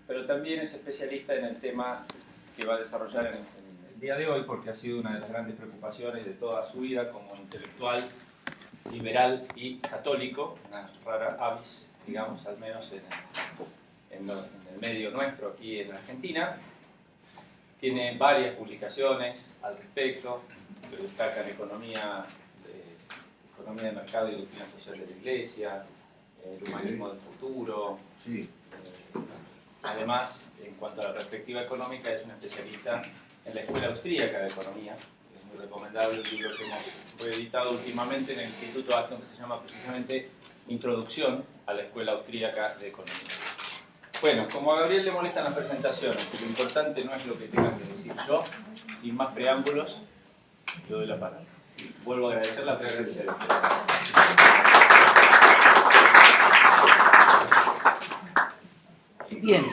pero también es especialista en el tema que va a desarrollar en el día de hoy, porque ha sido una de las grandes preocupaciones de toda su vida como intelectual, liberal y católico, una rara avis, digamos, al menos en el medio nuestro aquí en Argentina. Tiene varias publicaciones al respecto, que destacan economía de mercado y doctrina social de la Iglesia, el humanismo del futuro. Además, en cuanto a la perspectiva económica, es un especialista en la Escuela Austríaca de Economía. Es muy recomendable el libro que hemos reeditado últimamente en el Instituto Acton, que se llama precisamente Introducción a la Escuela Austríaca de Economía. Bueno, como a Gabriel le molestan las presentaciones, y lo importante no es lo que tenga que decir yo, sin más preámbulos, le doy la palabra. Vuelvo a agradecer la presencia de ustedes. Bien,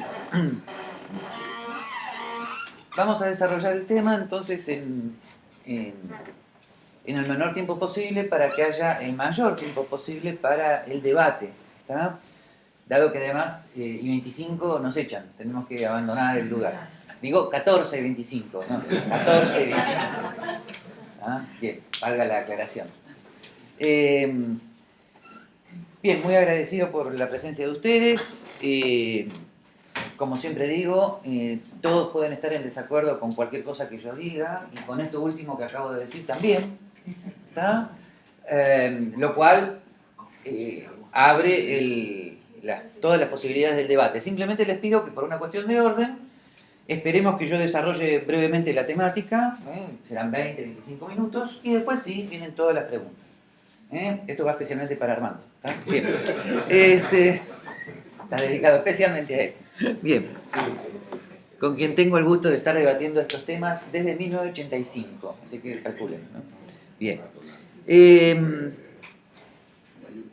vamos a desarrollar el tema entonces en el menor tiempo posible para que haya el mayor tiempo posible para el debate, ¿está? Dado que además y 25 nos echan, tenemos que abandonar el lugar. Digo 14 y 25, ¿no? 14 y 25. ¿Ah? Bien, valga la aclaración. Bien, muy agradecido por la presencia de ustedes. Como siempre digo, todos pueden estar en desacuerdo con cualquier cosa que yo diga, y con esto último que acabo de decir también, ¿está? Lo cual abre todas las posibilidades del debate. Simplemente les pido que por una cuestión de orden, esperemos que yo desarrolle brevemente la temática, serán 20, 25 minutos, y después sí, vienen todas las preguntas. Esto va especialmente para Armando. ¿Está? Bien. Está dedicado especialmente a él. Bien. Con quien tengo el gusto de estar debatiendo estos temas desde 1985. Así que calculen, ¿no? Bien.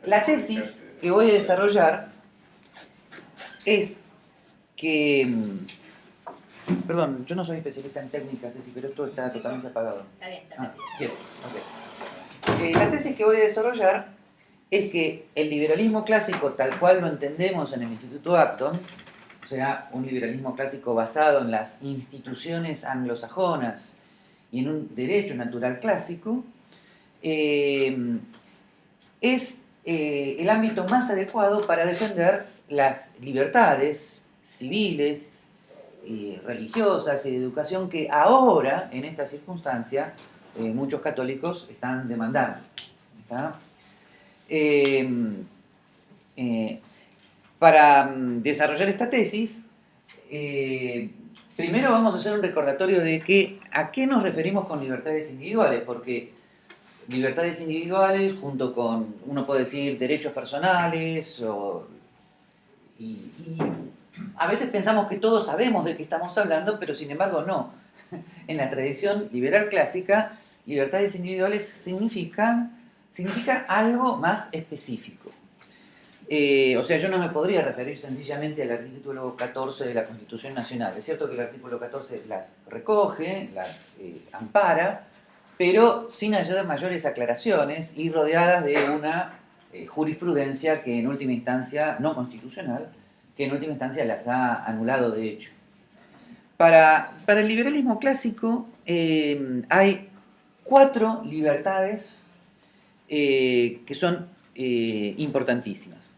La tesis que voy a desarrollar es que... Perdón, yo no soy especialista en técnicas, Ceci, pero esto está totalmente apagado. Está bien, está bien. Okay. La tesis que voy a desarrollar es que el liberalismo clásico, tal cual lo entendemos en el Instituto Acton, o sea, un liberalismo clásico basado en las instituciones anglosajonas y en un derecho natural clásico, es el ámbito más adecuado para defender las libertades civiles, religiosas y de educación que ahora, en esta circunstancia, muchos católicos están demandando. ¿Está? Para desarrollar esta tesis, primero vamos a hacer un recordatorio de a qué nos referimos con libertades individuales, porque libertades individuales junto con, uno puede decir, derechos personales, y a veces pensamos que todos sabemos de qué estamos hablando, pero sin embargo no. En la tradición liberal clásica, libertades individuales significa algo más específico. O sea, yo no me podría referir sencillamente al artículo 14 de la Constitución Nacional. Es cierto que el artículo 14 las recoge, las ampara, pero sin hacer mayores aclaraciones y rodeadas de una jurisprudencia que en última instancia, no constitucional, que en última instancia las ha anulado de hecho. Para el liberalismo clásico hay 4 libertades que son importantísimas.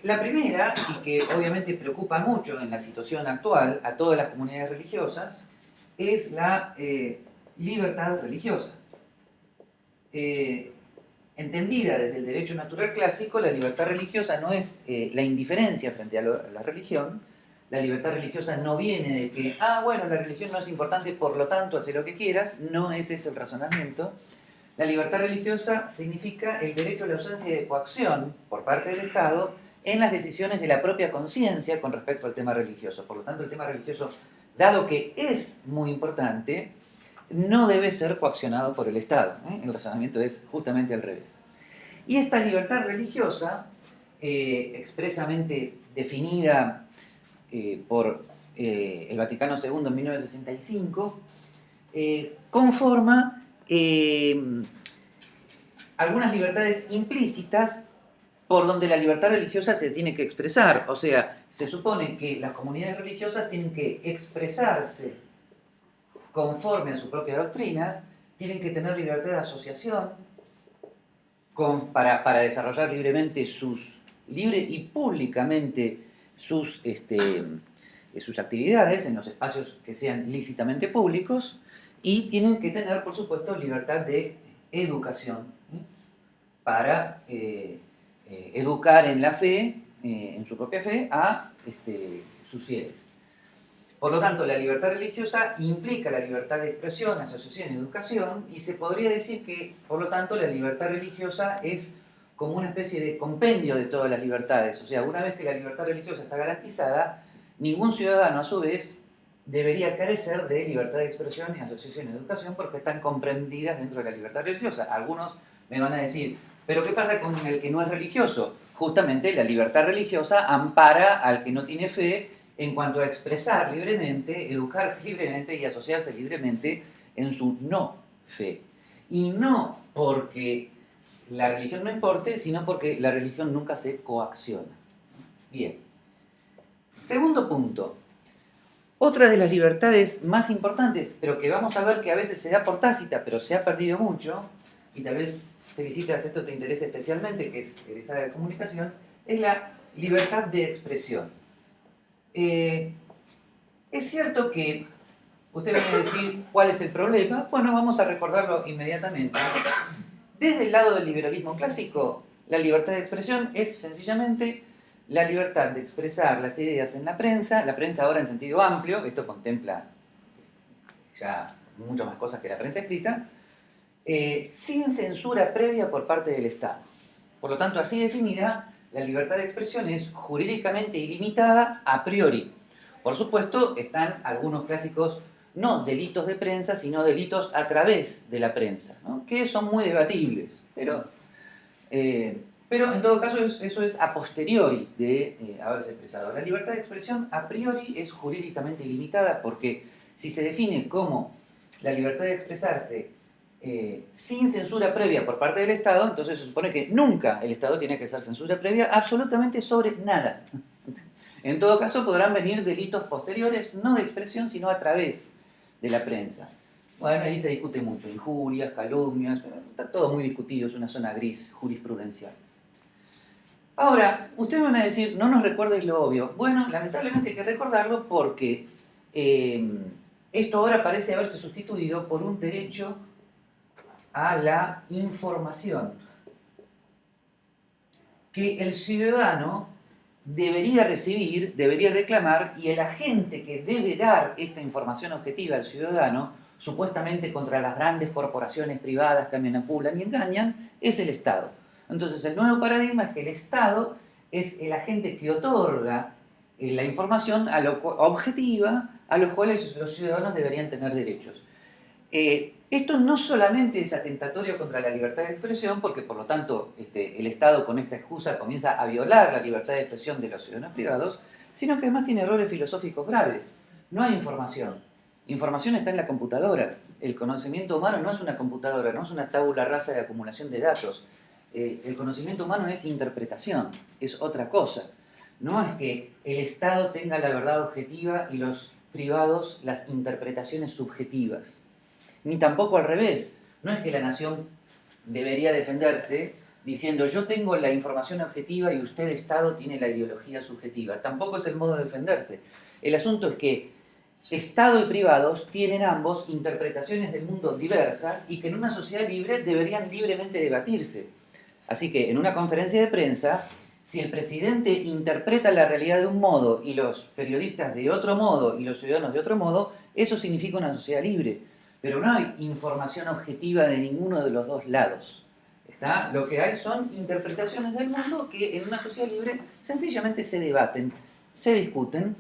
La primera, y que obviamente preocupa mucho en la situación actual a todas las comunidades religiosas, es la libertad religiosa. Entendida desde el derecho natural clásico, la libertad religiosa no es la indiferencia frente a la religión. La libertad religiosa no viene de que, bueno, la religión no es importante, por lo tanto, hace lo que quieras. No es ese el razonamiento. La libertad religiosa significa el derecho a la ausencia de coacción por parte del Estado en las decisiones de la propia conciencia con respecto al tema religioso. Por lo tanto, el tema religioso, dado que es muy importante, no debe ser coaccionado por el Estado. El razonamiento es justamente al revés. Y esta libertad religiosa, expresamente definida por el Vaticano II en 1965, conforma algunas libertades implícitas por donde la libertad religiosa se tiene que expresar. O sea, se supone que las comunidades religiosas tienen que expresarse conforme a su propia doctrina, tienen que tener libertad de asociación para desarrollar libremente libre y públicamente sus actividades en los espacios que sean lícitamente públicos, y tienen que tener, por supuesto, libertad de educación, ¿sí? Para educar en la fe, en su propia fe, a sus fieles. Por lo tanto, la libertad religiosa implica la libertad de expresión, asociación y educación, y se podría decir que, por lo tanto, la libertad religiosa es como una especie de compendio de todas las libertades. O sea, una vez que la libertad religiosa está garantizada, ningún ciudadano, a su vez, debería carecer de libertad de expresión y asociación y educación, porque están comprendidas dentro de la libertad religiosa. Algunos me van a decir, ¿pero qué pasa con el que no es religioso? Justamente la libertad religiosa ampara al que no tiene fe en cuanto a expresar libremente, educarse libremente y asociarse libremente en su no fe. Y no porque la religión no importe, sino porque la religión nunca se coacciona. Bien. Segundo punto. Otra de las libertades más importantes, pero que vamos a ver que a veces se da por tácita, pero se ha perdido mucho, y tal vez, Felicitas, esto te interese especialmente, que es egresada de comunicación, es la libertad de expresión. Es cierto que usted viene a decir cuál es el problema. Bueno, vamos a recordarlo inmediatamente. Desde el lado del liberalismo clásico, la libertad de expresión es sencillamente la libertad de expresar las ideas en la prensa ahora en sentido amplio, esto contempla ya muchas más cosas que la prensa escrita, sin censura previa por parte del Estado. Por lo tanto, así definida, la libertad de expresión es jurídicamente ilimitada a priori. Por supuesto, están algunos clásicos, no delitos de prensa, sino delitos a través de la prensa, ¿no? Que son muy debatibles, pero en todo caso eso es a posteriori de haberse expresado. La libertad de expresión a priori es jurídicamente ilimitada, porque si se define como la libertad de expresarse sin censura previa por parte del Estado, entonces se supone que nunca el Estado tiene que hacer censura previa absolutamente sobre nada. En todo caso podrán venir delitos posteriores, no de expresión, sino a través de la prensa. Bueno, ahí se discute mucho, injurias, calumnias, está todo muy discutido, es una zona gris jurisprudencial. Ahora, ustedes van a decir, no nos recuerdes lo obvio. Bueno, lamentablemente hay que recordarlo porque esto ahora parece haberse sustituido por un derecho a la información que el ciudadano debería recibir, debería reclamar, y el agente que debe dar esta información objetiva al ciudadano, supuestamente contra las grandes corporaciones privadas que manipulan y engañan, es el Estado. Entonces el nuevo paradigma es que el Estado es el agente que otorga la información objetiva a los cuales los ciudadanos deberían tener derechos. Esto no solamente es atentatorio contra la libertad de expresión, porque por lo tanto el Estado con esta excusa comienza a violar la libertad de expresión de los ciudadanos privados, sino que además tiene errores filosóficos graves. No hay información. Información está en la computadora. El conocimiento humano no es una computadora, no es una tabula rasa de acumulación de datos. El conocimiento humano es interpretación, es otra cosa. No es que el Estado tenga la verdad objetiva y los privados las interpretaciones subjetivas. Ni tampoco al revés. No es que la nación debería defenderse diciendo yo tengo la información objetiva y usted, Estado, tiene la ideología subjetiva. Tampoco es el modo de defenderse. El asunto es que Estado y privados tienen ambos interpretaciones del mundo diversas y que en una sociedad libre deberían libremente debatirse. Así que en una conferencia de prensa, si el presidente interpreta la realidad de un modo y los periodistas de otro modo y los ciudadanos de otro modo, eso significa una sociedad libre. Pero no hay información objetiva de ninguno de los dos lados. ¿Está? Lo que hay son interpretaciones del mundo que en una sociedad libre sencillamente se debaten, se discuten,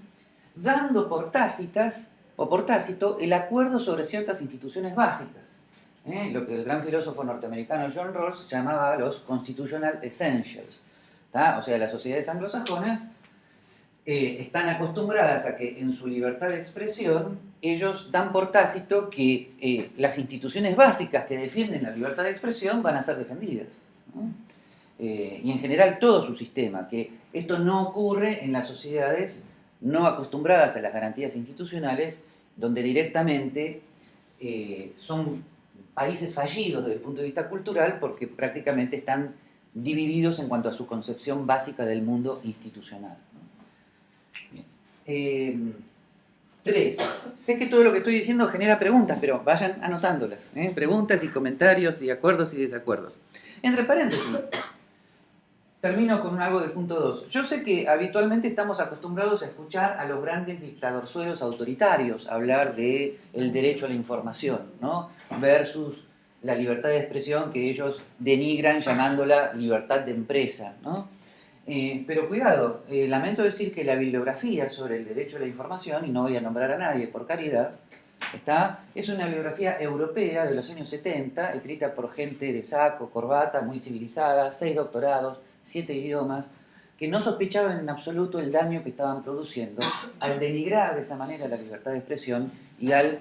dando por tácitas o por tácito el acuerdo sobre ciertas instituciones básicas. Lo que el gran filósofo norteamericano John Rawls llamaba los constitutional essentials. ¿Está? O sea, las sociedades anglosajonas están acostumbradas a que en su libertad de expresión ellos dan por tácito que las instituciones básicas que defienden la libertad de expresión van a ser defendidas, ¿no? y en general todo su sistema, que esto no ocurre en las sociedades no acostumbradas a las garantías institucionales, donde directamente son países fallidos desde el punto de vista cultural porque prácticamente están divididos en cuanto a su concepción básica del mundo institucional. Bien. 3. Sé que todo lo que estoy diciendo genera preguntas, pero vayan anotándolas. Preguntas y comentarios y acuerdos y desacuerdos. Entre paréntesis, termino con algo del punto 2. Yo sé que habitualmente estamos acostumbrados a escuchar a los grandes dictadorzuelos autoritarios hablar del derecho a la información, ¿no? Versus la libertad de expresión que ellos denigran llamándola libertad de empresa, ¿no? Pero cuidado, lamento decir que la bibliografía sobre el derecho a la información, y no voy a nombrar a nadie por caridad, es una bibliografía europea de los años 70, escrita por gente de saco, corbata, muy civilizada, 6 doctorados, 7 idiomas, que no sospechaban en absoluto el daño que estaban produciendo al denigrar de esa manera la libertad de expresión y al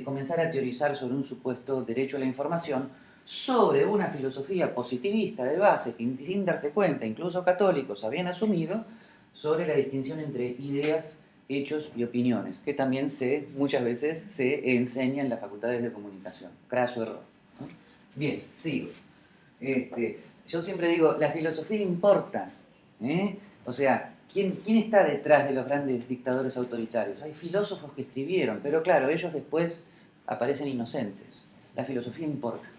comenzar a teorizar sobre un supuesto derecho a la información, sobre una filosofía positivista de base que sin darse cuenta, incluso católicos habían asumido, sobre la distinción entre ideas, hechos y opiniones, que también muchas veces se enseña en las facultades de comunicación. Craso error, ¿no? Bien, sigo. Yo siempre digo, la filosofía importa, ¿eh? O sea, ¿quién está detrás de los grandes dictadores autoritarios? Hay filósofos que escribieron, pero claro, ellos después aparecen inocentes. La filosofía importa.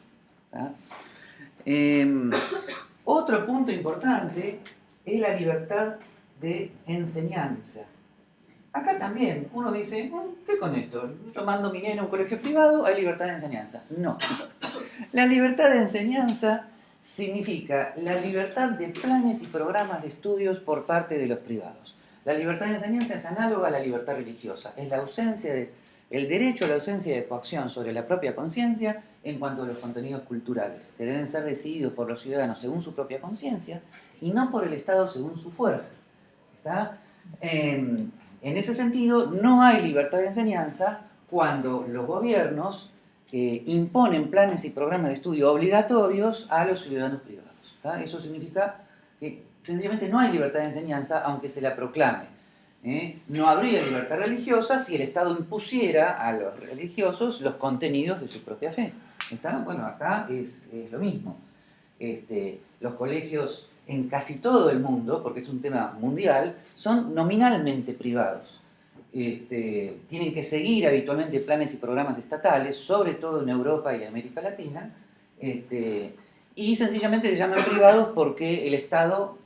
Otro punto importante es la libertad de enseñanza. Acá también uno dice, ¿qué con esto? Yo mando mi nene a un colegio privado, hay libertad de enseñanza. No. La libertad de enseñanza significa la libertad de planes y programas de estudios por parte de los privados. La libertad de enseñanza es análoga a la libertad religiosa. Es la ausencia el derecho a la ausencia de coacción sobre la propia conciencia en cuanto a los contenidos culturales, que deben ser decididos por los ciudadanos según su propia conciencia y no por el Estado según su fuerza. ¿Está? En ese sentido, no hay libertad de enseñanza cuando los gobiernos imponen planes y programas de estudio obligatorios a los ciudadanos privados. ¿Está? Eso significa que sencillamente no hay libertad de enseñanza aunque se la proclame. No habría libertad religiosa si el Estado impusiera a los religiosos los contenidos de su propia fe. ¿Está? Bueno, acá es lo mismo. Los colegios en casi todo el mundo, porque es un tema mundial, son nominalmente privados. Tienen que seguir habitualmente planes y programas estatales, sobre todo en Europa y América Latina, y sencillamente se llaman privados porque el Estado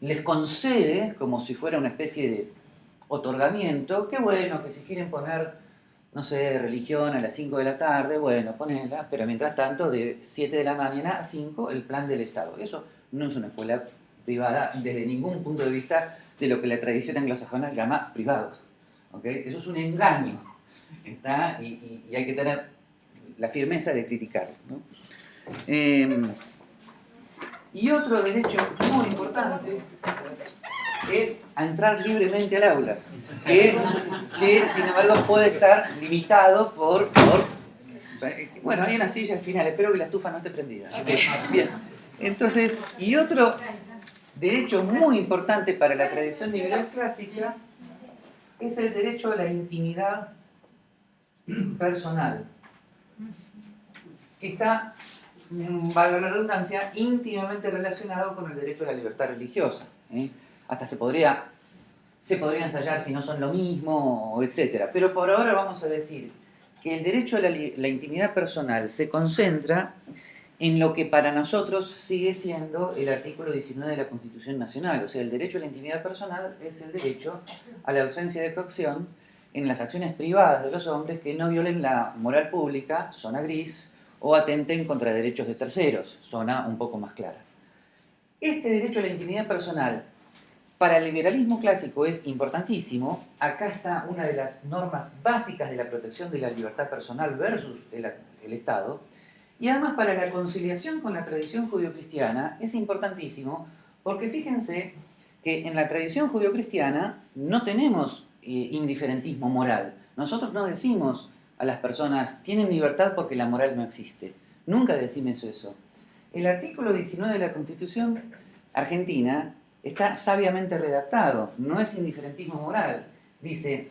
les concede, como si fuera una especie de otorgamiento, que bueno, que si quieren poner, no sé, religión a las 5 de la tarde, bueno, ponela, pero mientras tanto, de 7 de la mañana a 5, el plan del Estado. Eso no es una escuela privada desde ningún punto de vista de lo que la tradición anglosajona llama privados. ¿Okay? Eso es un engaño, ¿está? Y hay que tener la firmeza de criticarlo, ¿no? Y otro derecho muy importante es a entrar libremente al aula, que sin embargo puede estar limitado por... Bueno, hay una silla al final, espero que la estufa no esté prendida. Bien, entonces, y otro derecho muy importante para la tradición liberal clásica es el derecho a la intimidad personal, que está, valga la redundancia, íntimamente relacionado con el derecho a la libertad religiosa. Hasta se podría ensayar si no son lo mismo, etc. Pero por ahora vamos a decir que el derecho a la intimidad personal se concentra en lo que para nosotros sigue siendo el artículo 19 de la Constitución Nacional. O sea, el derecho a la intimidad personal es el derecho a la ausencia de coacción en las acciones privadas de los hombres que no violen la moral pública, zona gris, o atenten contra derechos de terceros, zona un poco más clara. Este derecho a la intimidad personal para el liberalismo clásico es importantísimo. Acá está una de las normas básicas de la protección de la libertad personal versus el Estado. Y además para la conciliación con la tradición judio-cristiana es importantísimo porque fíjense que en la tradición judio-cristiana no tenemos indiferentismo moral. Nosotros no decimos a las personas, tienen libertad porque la moral no existe. Nunca decimos eso. el artículo 19 de la Constitución argentina está sabiamente redactado, no es indiferentismo moral. Dice,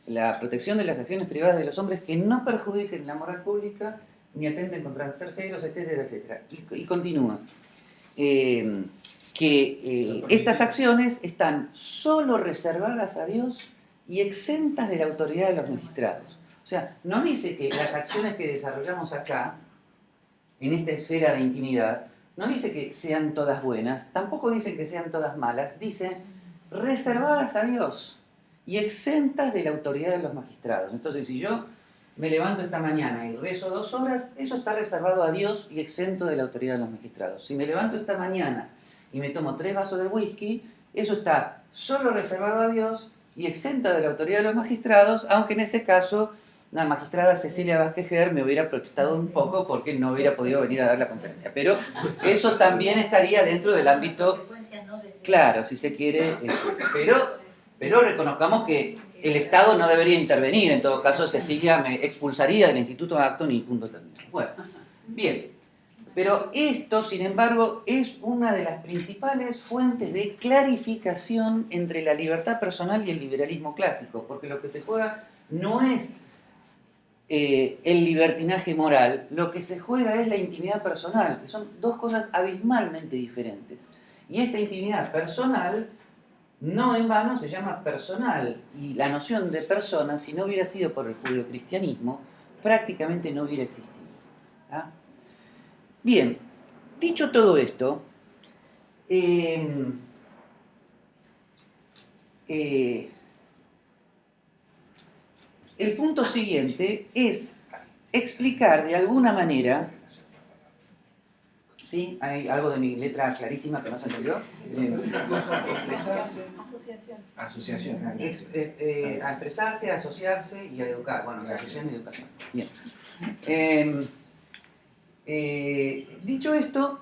la protección de las acciones privadas de los hombres que no perjudiquen la moral pública ni atenten contra terceros, etcétera, etcétera. Y continúa. Estas acciones están solo reservadas a Dios y exentas de la autoridad de los magistrados. O sea, no dice que las acciones que desarrollamos acá, en esta esfera de intimidad, no dice que sean todas buenas, tampoco dice que sean todas malas, dice reservadas a Dios y exentas de la autoridad de los magistrados. Entonces, si yo me levanto esta mañana y rezo 2 horas, eso está reservado a Dios y exento de la autoridad de los magistrados. Si me levanto esta mañana y me tomo 3 vasos de whisky, eso está solo reservado a Dios y exenta de la autoridad de los magistrados, aunque en ese caso la magistrada Cecilia Vázquez me hubiera protestado un poco porque no hubiera podido venir a dar la conferencia. Pero eso también estaría dentro del ámbito, claro, si se quiere, pero reconozcamos que el Estado no debería intervenir. En todo caso, Cecilia me expulsaría del Instituto Acton y punto terminado. Bueno, bien. Pero esto, sin embargo, es una de las principales fuentes de clarificación entre la libertad personal y el liberalismo clásico, porque lo que se juega no es el libertinaje moral, lo que se juega es la intimidad personal, que son dos cosas abismalmente diferentes. Y esta intimidad personal, no en vano, se llama personal, y la noción de persona, si no hubiera sido por el judeocristianismo, prácticamente no hubiera existido. ¿Ah? Bien, dicho todo esto, el punto siguiente es explicar de alguna manera, ¿sí? Hay algo de mi letra clarísima que no se entendió. Asociación. A expresarse, a asociarse y a educar. Bueno, asociación y educación. Bien. Dicho esto,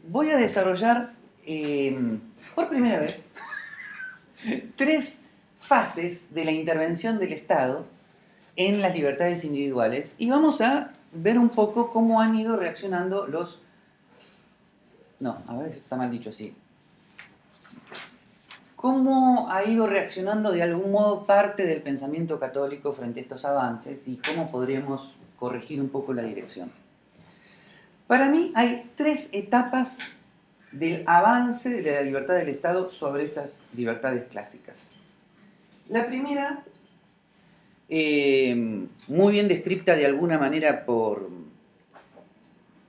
voy a desarrollar por primera vez 3 fases de la intervención del Estado en las libertades individuales y vamos a ver un poco cómo han ido reaccionando los... No, a ver, esto está mal dicho así. Cómo ha ido reaccionando de algún modo parte del pensamiento católico frente a estos avances y cómo podríamos corregir un poco la dirección. Para mí hay 3 etapas del avance de la libertad del Estado sobre estas libertades clásicas. La primera, muy bien descrita de alguna manera por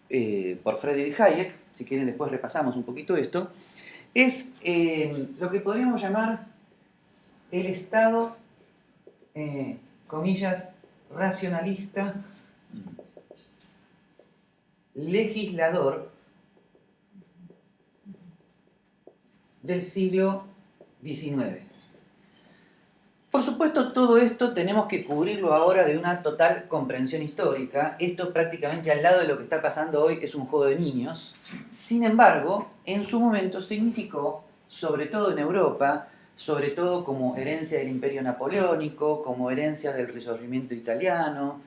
Friedrich Hayek, si quieren después repasamos un poquito esto, es lo que podríamos llamar el Estado, comillas, racionalista, legislador del siglo XIX. Por supuesto, todo esto tenemos que cubrirlo ahora de una total comprensión histórica. Esto prácticamente al lado de lo que está pasando hoy es un juego de niños. Sin embargo, en su momento significó, sobre todo en Europa, sobre todo como herencia del Imperio Napoleónico, como herencia del Risorgimento italiano,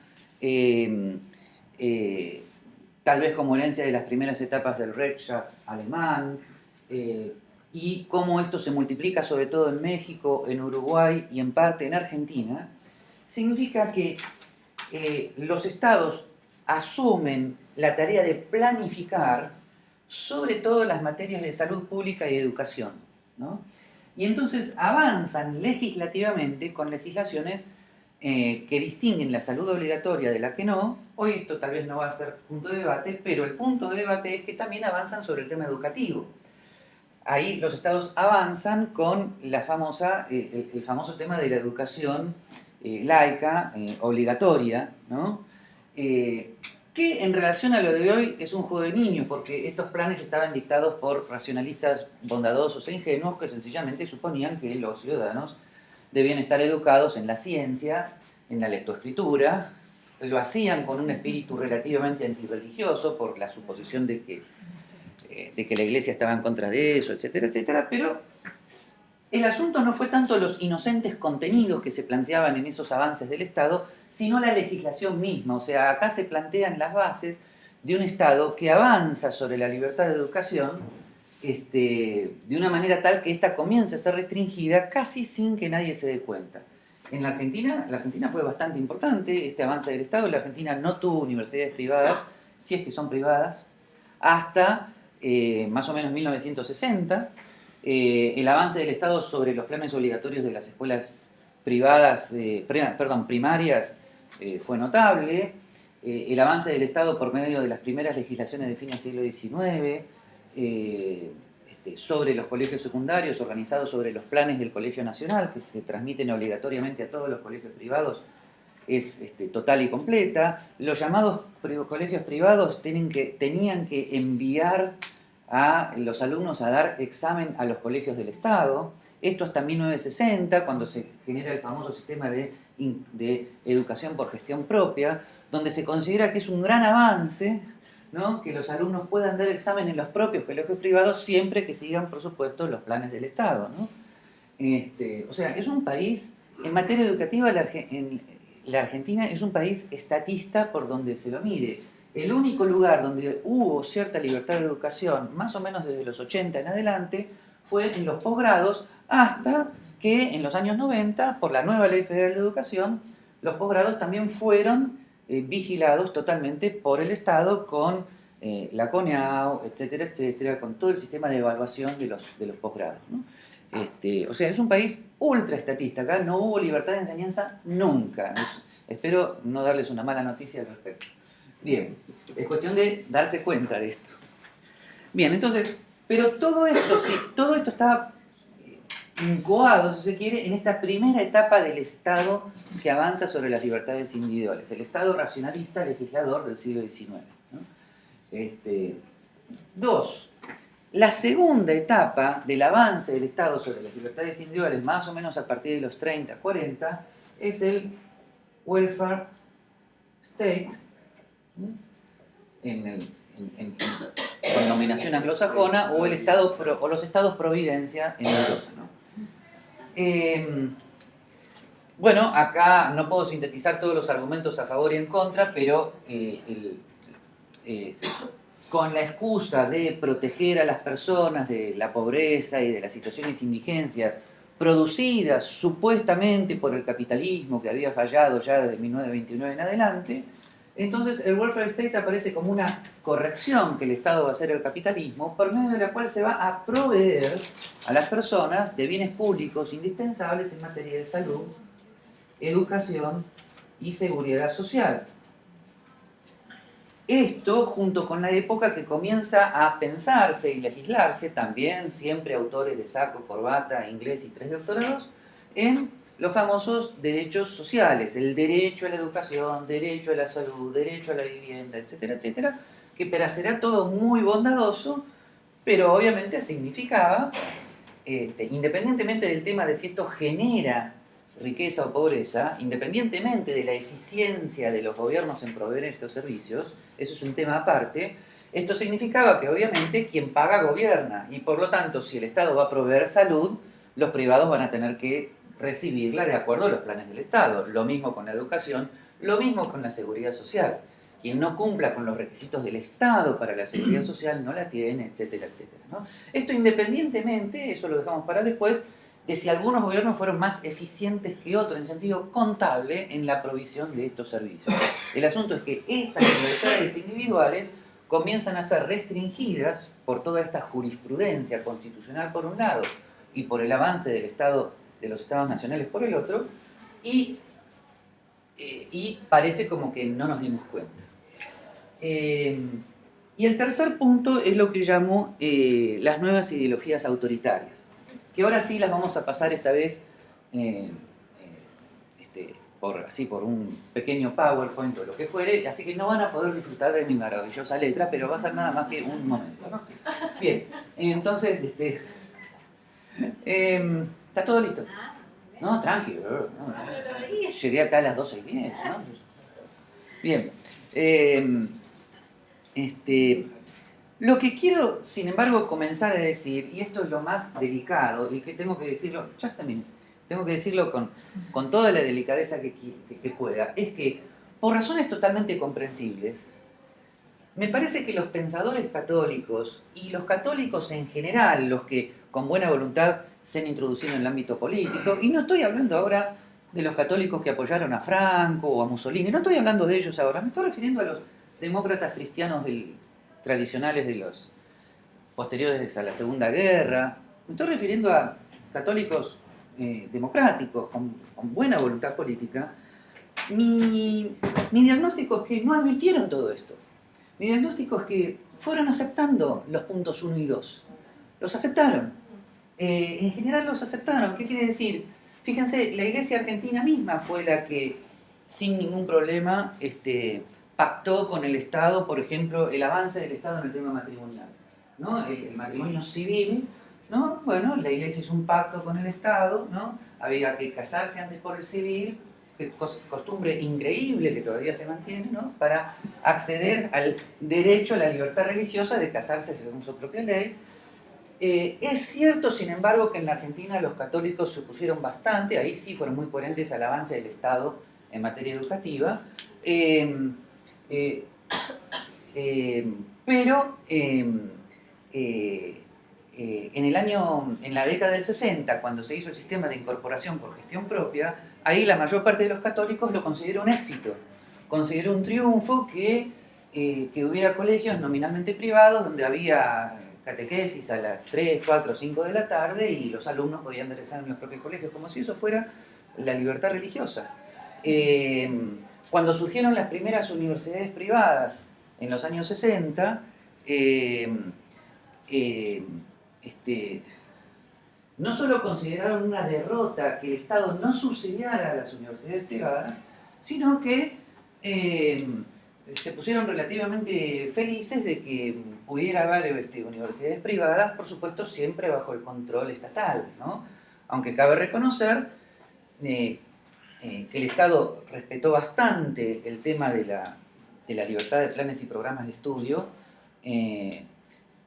tal vez como herencia de las primeras etapas del Reichstag alemán, y cómo esto se multiplica sobre todo en México, en Uruguay y en parte en Argentina, significa que los estados asumen la tarea de planificar sobre todo las materias de salud pública y educación, ¿no? Y entonces avanzan legislativamente con legislaciones que distinguen la salud obligatoria de la que no. Hoy esto tal vez no va a ser punto de debate, pero el punto de debate es que también avanzan sobre el tema educativo. Ahí los estados avanzan con la famosa, el famoso tema de la educación laica, obligatoria, ¿no? Que en relación a lo de hoy es un juego de niños, porque estos planes estaban dictados por racionalistas bondadosos e ingenuos que sencillamente suponían que los ciudadanos debían estar educados en las ciencias, en la lectoescritura. Lo hacían con un espíritu relativamente antirreligioso por la suposición de que la Iglesia estaba en contra de eso, etcétera, etcétera, pero el asunto no fue tanto los inocentes contenidos que se planteaban en esos avances del Estado, sino la legislación misma. O sea, acá se plantean las bases de un Estado que avanza sobre la libertad de educación de una manera tal que ésta comience a ser restringida casi sin que nadie se dé cuenta. En la Argentina fue bastante importante este avance del Estado. La Argentina no tuvo universidades privadas, si es que son privadas, hasta más o menos 1960. El avance del Estado sobre los planes obligatorios de las escuelas privadas, primarias, fue notable. El avance del Estado por medio de las primeras legislaciones de fines del siglo XIX, sobre los colegios secundarios, organizados sobre los planes del Colegio Nacional, que se transmiten obligatoriamente a todos los colegios privados, es total y completa. Los llamados colegios privados tenían que enviar a los alumnos a dar examen a los colegios del Estado. Esto hasta 1960, cuando se genera el famoso sistema de educación por gestión propia, donde se considera que es un gran avance, ¿no?, que los alumnos puedan dar examen en los propios colegios privados siempre que sigan, por supuesto, los planes del Estado, ¿no? O sea, es un país, en materia educativa, la Argentina es un país estatista por donde se lo mire. El único lugar donde hubo cierta libertad de educación, más o menos desde los 80 en adelante, fue en los posgrados, hasta que en los años 90, por la nueva Ley Federal de Educación, los posgrados también fueron vigilados totalmente por el Estado con la CONEAU, etcétera, etcétera, con todo el sistema de evaluación de los posgrados, ¿no? O sea, es un país ultra estatista. Acá no hubo libertad de enseñanza nunca. Espero no darles una mala noticia al respecto. Bien, es cuestión de darse cuenta de esto. Bien, entonces, pero todo esto estaba incoado, si se quiere, en esta primera etapa del Estado que avanza sobre las libertades individuales, el Estado racionalista legislador del siglo XIX, ¿no? Dos, la segunda etapa del avance del Estado sobre las libertades individuales, más o menos a partir de los 30, 40, es el welfare state, ¿no?, con nominación anglosajona, o los estados providencia en Europa, ¿no? Bueno, acá no puedo sintetizar todos los argumentos a favor y en contra, pero con la excusa de proteger a las personas de la pobreza y de las situaciones de indigencias producidas supuestamente por el capitalismo que había fallado ya desde 1929 en adelante, entonces el welfare state aparece como una corrección que el Estado va a hacer al capitalismo, por medio de la cual se va a proveer a las personas de bienes públicos indispensables en materia de salud, educación y seguridad social. Esto, junto con la época que comienza a pensarse y legislarse, también siempre autores de saco, corbata, inglés y 3 doctorados, en los famosos derechos sociales, el derecho a la educación, derecho a la salud, derecho a la vivienda, etcétera, etcétera, que será todo muy bondadoso, pero obviamente significaba, independientemente del tema de si esto genera riqueza o pobreza, independientemente de la eficiencia de los gobiernos en proveer estos servicios, eso es un tema aparte, esto significaba que obviamente quien paga gobierna, y por lo tanto si el Estado va a proveer salud, los privados van a tener que recibirla de acuerdo a los planes del Estado. Lo mismo con la educación, lo mismo con la seguridad social. Quien no cumpla con los requisitos del Estado para la seguridad social no la tiene, etcétera, etcétera, ¿no? Esto independientemente, eso lo dejamos para después, de si algunos gobiernos fueron más eficientes que otros en sentido contable en la provisión de estos servicios. El asunto es que estas libertades individuales comienzan a ser restringidas por toda esta jurisprudencia constitucional por un lado y por el avance del Estado, de los Estados nacionales por el otro, y parece como que no nos dimos cuenta. Y el tercer punto es lo que llamo las nuevas ideologías autoritarias, que ahora sí las vamos a pasar esta vez por un pequeño PowerPoint o lo que fuere, así que no van a poder disfrutar de mi maravillosa letra, pero va a ser nada más que un momento, ¿no? Bien, entonces, ¿está todo listo? No, tranquilo. No. Llegué acá a las 12:10, ¿no? Bien. Lo que quiero, sin embargo, comenzar a decir, y esto es lo más delicado, y que tengo que decirlo, tengo que decirlo con toda la delicadeza que pueda, es que, por razones totalmente comprensibles, me parece que los pensadores católicos y los católicos en general, los que con buena voluntad se han introducido en el ámbito político, y no estoy hablando ahora de los católicos que apoyaron a Franco o a Mussolini, no estoy hablando de ellos ahora, me estoy refiriendo a los demócratas cristianos tradicionales de los posteriores a la Segunda Guerra, me estoy refiriendo a católicos democráticos, con buena voluntad política. Mi diagnóstico es que no advirtieron todo esto. Mi diagnóstico es que fueron aceptando los puntos 1 y 2. Los aceptaron. En general los aceptaron. ¿Qué quiere decir? Fíjense, la Iglesia argentina misma fue la que, sin ningún problema, pactó con el Estado, por ejemplo, el avance del Estado en el tema matrimonial, ¿no? El matrimonio civil, ¿no? Bueno, la Iglesia hizo un pacto con el Estado, ¿no? Había que casarse antes por el civil, costumbre increíble que todavía se mantiene, ¿no? Para acceder al derecho a la libertad religiosa de casarse según su propia ley. Es cierto, sin embargo, que en la Argentina los católicos se opusieron bastante, ahí sí fueron muy coherentes al avance del Estado en materia educativa, pero en la década del 60, cuando se hizo el sistema de incorporación por gestión propia, ahí la mayor parte de los católicos lo consideró un éxito, consideró un triunfo que hubiera colegios nominalmente privados donde había catequesis a las 3, 4, 5 de la tarde y los alumnos podían dar examen en los propios colegios, como si eso fuera la libertad religiosa. Cuando surgieron las primeras universidades privadas en los años 60, no solo consideraron una derrota que el Estado no subsidiara a las universidades privadas, sino que se pusieron relativamente felices de que pudiera haber universidades privadas, por supuesto siempre bajo el control estatal, ¿no? Aunque cabe reconocer que el Estado respetó bastante el tema de la libertad de planes y programas de estudio,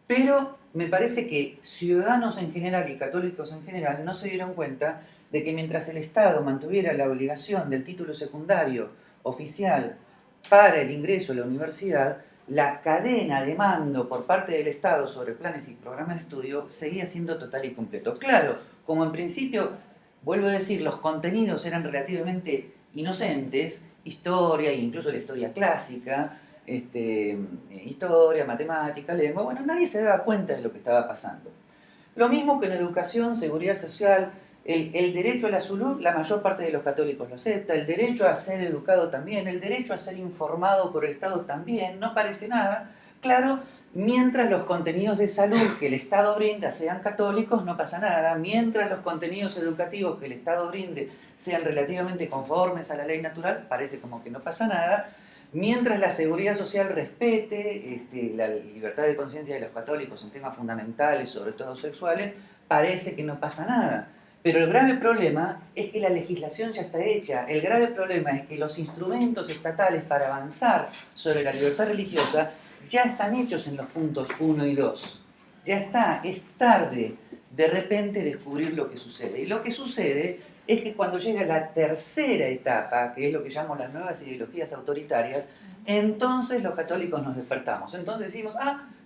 pero me parece que ciudadanos en general y católicos en general no se dieron cuenta de que mientras el Estado mantuviera la obligación del título secundario oficial para el ingreso a la universidad, la cadena de mando por parte del Estado sobre planes y programas de estudio seguía siendo total y completo. Claro, como en principio, vuelvo a decir, los contenidos eran relativamente inocentes, historia e incluso la historia clásica, historia, matemática, lengua, bueno, nadie se daba cuenta de lo que estaba pasando. Lo mismo que en educación, seguridad social, el derecho a la salud, la mayor parte de los católicos lo acepta, el derecho a ser educado también, el derecho a ser informado por el Estado también, no parece nada. Claro, mientras los contenidos de salud que el Estado brinda sean católicos, no pasa nada. Mientras los contenidos educativos que el Estado brinde sean relativamente conformes a la ley natural, parece como que no pasa nada. Mientras la seguridad social respete la libertad de conciencia de los católicos en temas fundamentales, sobre todo sexuales, parece que no pasa nada. Pero el grave problema es que la legislación ya está hecha. El grave problema es que los instrumentos estatales para avanzar sobre la libertad religiosa ya están hechos en los puntos 1 y 2. Ya está, es tarde de repente descubrir lo que sucede. Y lo que sucede es que cuando llega la tercera etapa, que es lo que llamamos las nuevas ideologías autoritarias, entonces los católicos nos despertamos. Entonces decimos,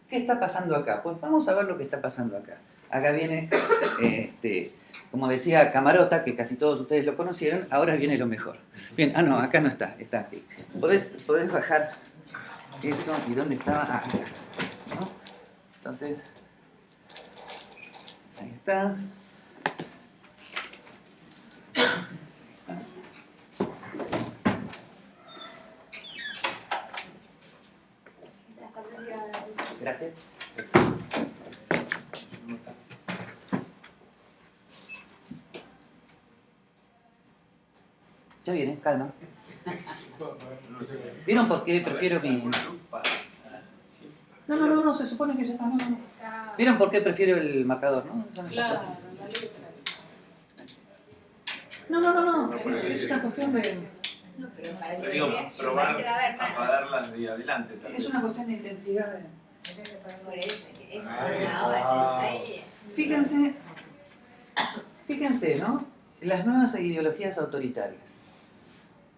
¿qué está pasando acá? Pues vamos a ver lo que está pasando acá. Acá viene, como decía Camarota, que casi todos ustedes lo conocieron, ahora viene lo mejor. Bien, no, acá no está, está aquí. ¿Podés bajar eso? ¿Y dónde estaba? Acá. ¿No? Entonces, ahí está. Gracias. Ya viene, calma. ¿Vieron por qué prefiero mi...? No, se supone que ya está, no. ¿Vieron por qué prefiero el marcador, no? Claro, No, es una cuestión de... Te digo, probar apagarlas de adelante. Es una cuestión de intensidad. Fíjense, ¿no? Las nuevas ideologías autoritarias.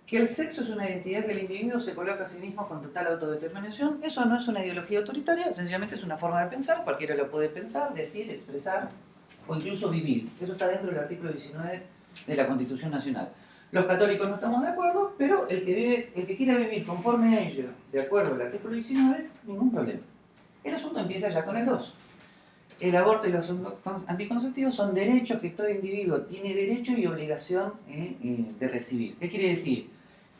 que el sexo es una identidad que el individuo se coloca a sí mismo con total autodeterminación. Eso no es una ideología autoritaria, sencillamente es una forma de pensar, cualquiera lo puede pensar, decir, expresar o incluso vivir. Eso está dentro del artículo 19 de la Constitución Nacional. Los católicos no estamos de acuerdo, pero el que quiera vivir conforme a ello, de acuerdo al artículo 19, ningún problema. El asunto empieza ya con el 2. El aborto y los anticonceptivos son derechos que todo individuo tiene derecho y obligación de recibir. ¿Qué quiere decir?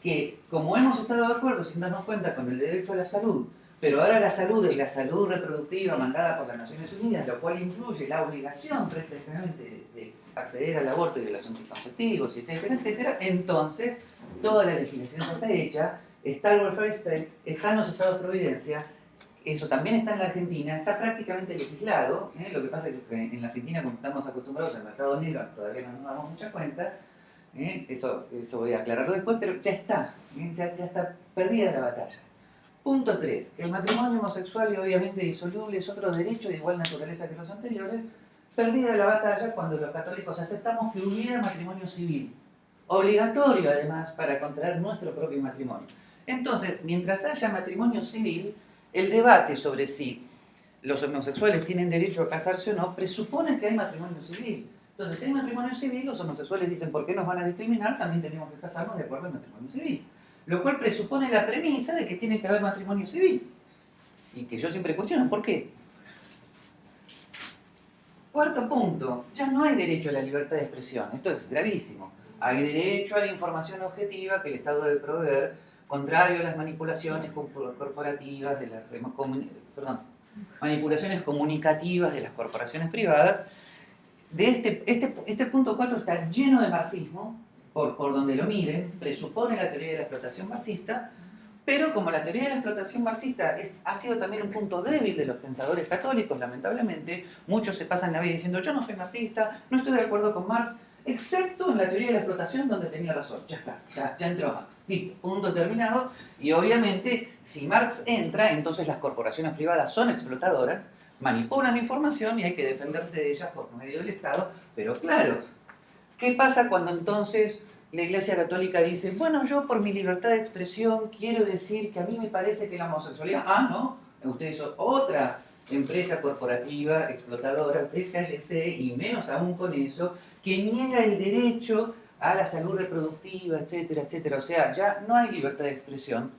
Que como hemos estado de acuerdo sin darnos cuenta con el derecho a la salud, pero ahora la salud es la salud reproductiva mandada por las Naciones Unidas, lo cual incluye la obligación prácticamente de acceder al aborto y de los anticonceptivos, etcétera, etcétera, entonces toda la legislación está hecha, está el welfare state, están los estados de providencia. Eso también está en la Argentina, está prácticamente legislado. Lo que pasa es que en la Argentina, como estamos acostumbrados al mercado negro, todavía no nos damos mucha cuenta. Eso voy a aclararlo después, pero ya está. Ya está perdida la batalla. Punto 3. El matrimonio homosexual y obviamente disoluble es otro derecho de igual naturaleza que los anteriores. Perdida la batalla cuando los católicos aceptamos que hubiera matrimonio civil. Obligatorio, además, para contraer nuestro propio matrimonio. Entonces, mientras haya matrimonio civil, el debate sobre si los homosexuales tienen derecho a casarse o no presupone que hay matrimonio civil. Entonces, si hay matrimonio civil, los homosexuales dicen, ¿por qué nos van a discriminar? También tenemos que casarnos de acuerdo al matrimonio civil. Lo cual presupone la premisa de que tiene que haber matrimonio civil. Y que yo siempre cuestiono, ¿por qué? Cuarto punto, ya no hay derecho a la libertad de expresión. Esto es gravísimo. Hay derecho a la información objetiva que el Estado debe proveer, contrario a las manipulaciones corporativas de las manipulaciones comunicativas de las corporaciones privadas. Este punto 4 está lleno de marxismo, por donde lo miren, presupone la teoría de la explotación marxista, pero como la teoría de la explotación marxista ha sido también un punto débil de los pensadores católicos, lamentablemente, muchos se pasan la vida diciendo yo no soy marxista, no estoy de acuerdo con Marx, excepto en la teoría de la explotación donde tenía razón. Ya está, ya entró Marx. Listo, punto terminado. Y obviamente, si Marx entra, entonces las corporaciones privadas son explotadoras, manipulan la información y hay que defenderse de ellas por medio del Estado. Pero claro, ¿qué pasa cuando entonces la Iglesia Católica dice, bueno, yo por mi libertad de expresión quiero decir que a mí me parece que la homosexualidad... Ah, no, ustedes son otra empresa corporativa, explotadora, ustedes cállese, y menos aún con eso, que niega el derecho a la salud reproductiva, etcétera, etcétera. O sea, ya no hay libertad de expresión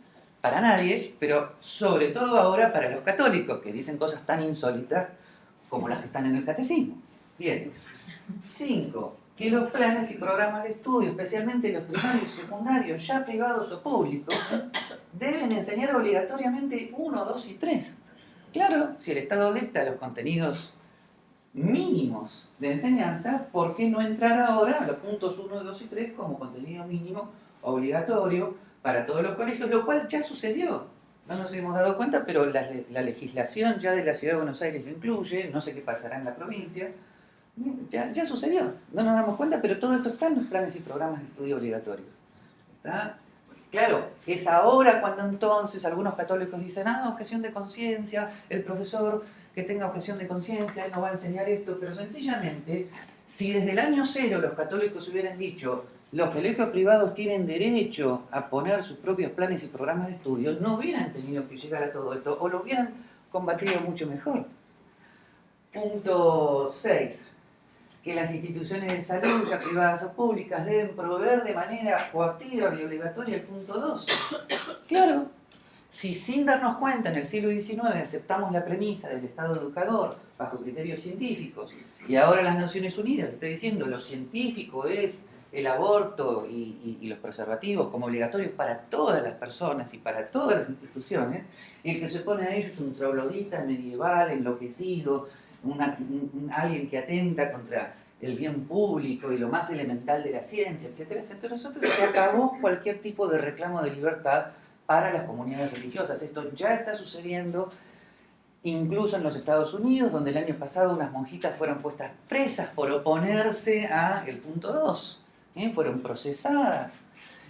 para nadie, pero sobre todo ahora para los católicos, que dicen cosas tan insólitas como las que están en el catecismo. Bien. 5. Que los planes y programas de estudio, especialmente los primarios y secundarios, ya privados o públicos, deben enseñar obligatoriamente 1, 2 y 3. Claro, si el Estado dicta los contenidos mínimos de enseñanza, ¿por qué no entrar ahora a los puntos 1, 2 y 3 como contenido mínimo obligatorio para todos los colegios? Lo cual ya sucedió. No nos hemos dado cuenta, pero la legislación ya de la Ciudad de Buenos Aires lo incluye, no sé qué pasará en la provincia. Ya sucedió, no nos damos cuenta, pero todo esto está en los planes y programas de estudio obligatorios. ¿Está? Claro, es ahora cuando entonces algunos católicos dicen, objeción de conciencia, el profesor que tenga objeción de conciencia, él no va a enseñar esto, pero sencillamente, si desde el año 0 los católicos hubieran dicho, los colegios privados tienen derecho a poner sus propios planes y programas de estudio, no hubieran tenido que llegar a todo esto, o lo hubieran combatido mucho mejor. Punto 6. Que las instituciones de salud, ya privadas o públicas, deben proveer de manera coactiva y obligatoria el punto 2. Claro, si sin darnos cuenta en el siglo XIX aceptamos la premisa del Estado educador bajo criterios científicos, y ahora las Naciones Unidas está diciendo lo científico es el aborto y los preservativos como obligatorios para todas las personas y para todas las instituciones, y el que se pone a ello es un troglodita medieval, enloquecido, alguien que atenta contra el bien público y lo más elemental de la ciencia, etcétera, etcétera. Entonces se acabó cualquier tipo de reclamo de libertad para las comunidades religiosas. Esto ya está sucediendo incluso en los Estados Unidos, donde el año pasado unas monjitas fueron puestas presas por oponerse al punto 2. Fueron procesadas.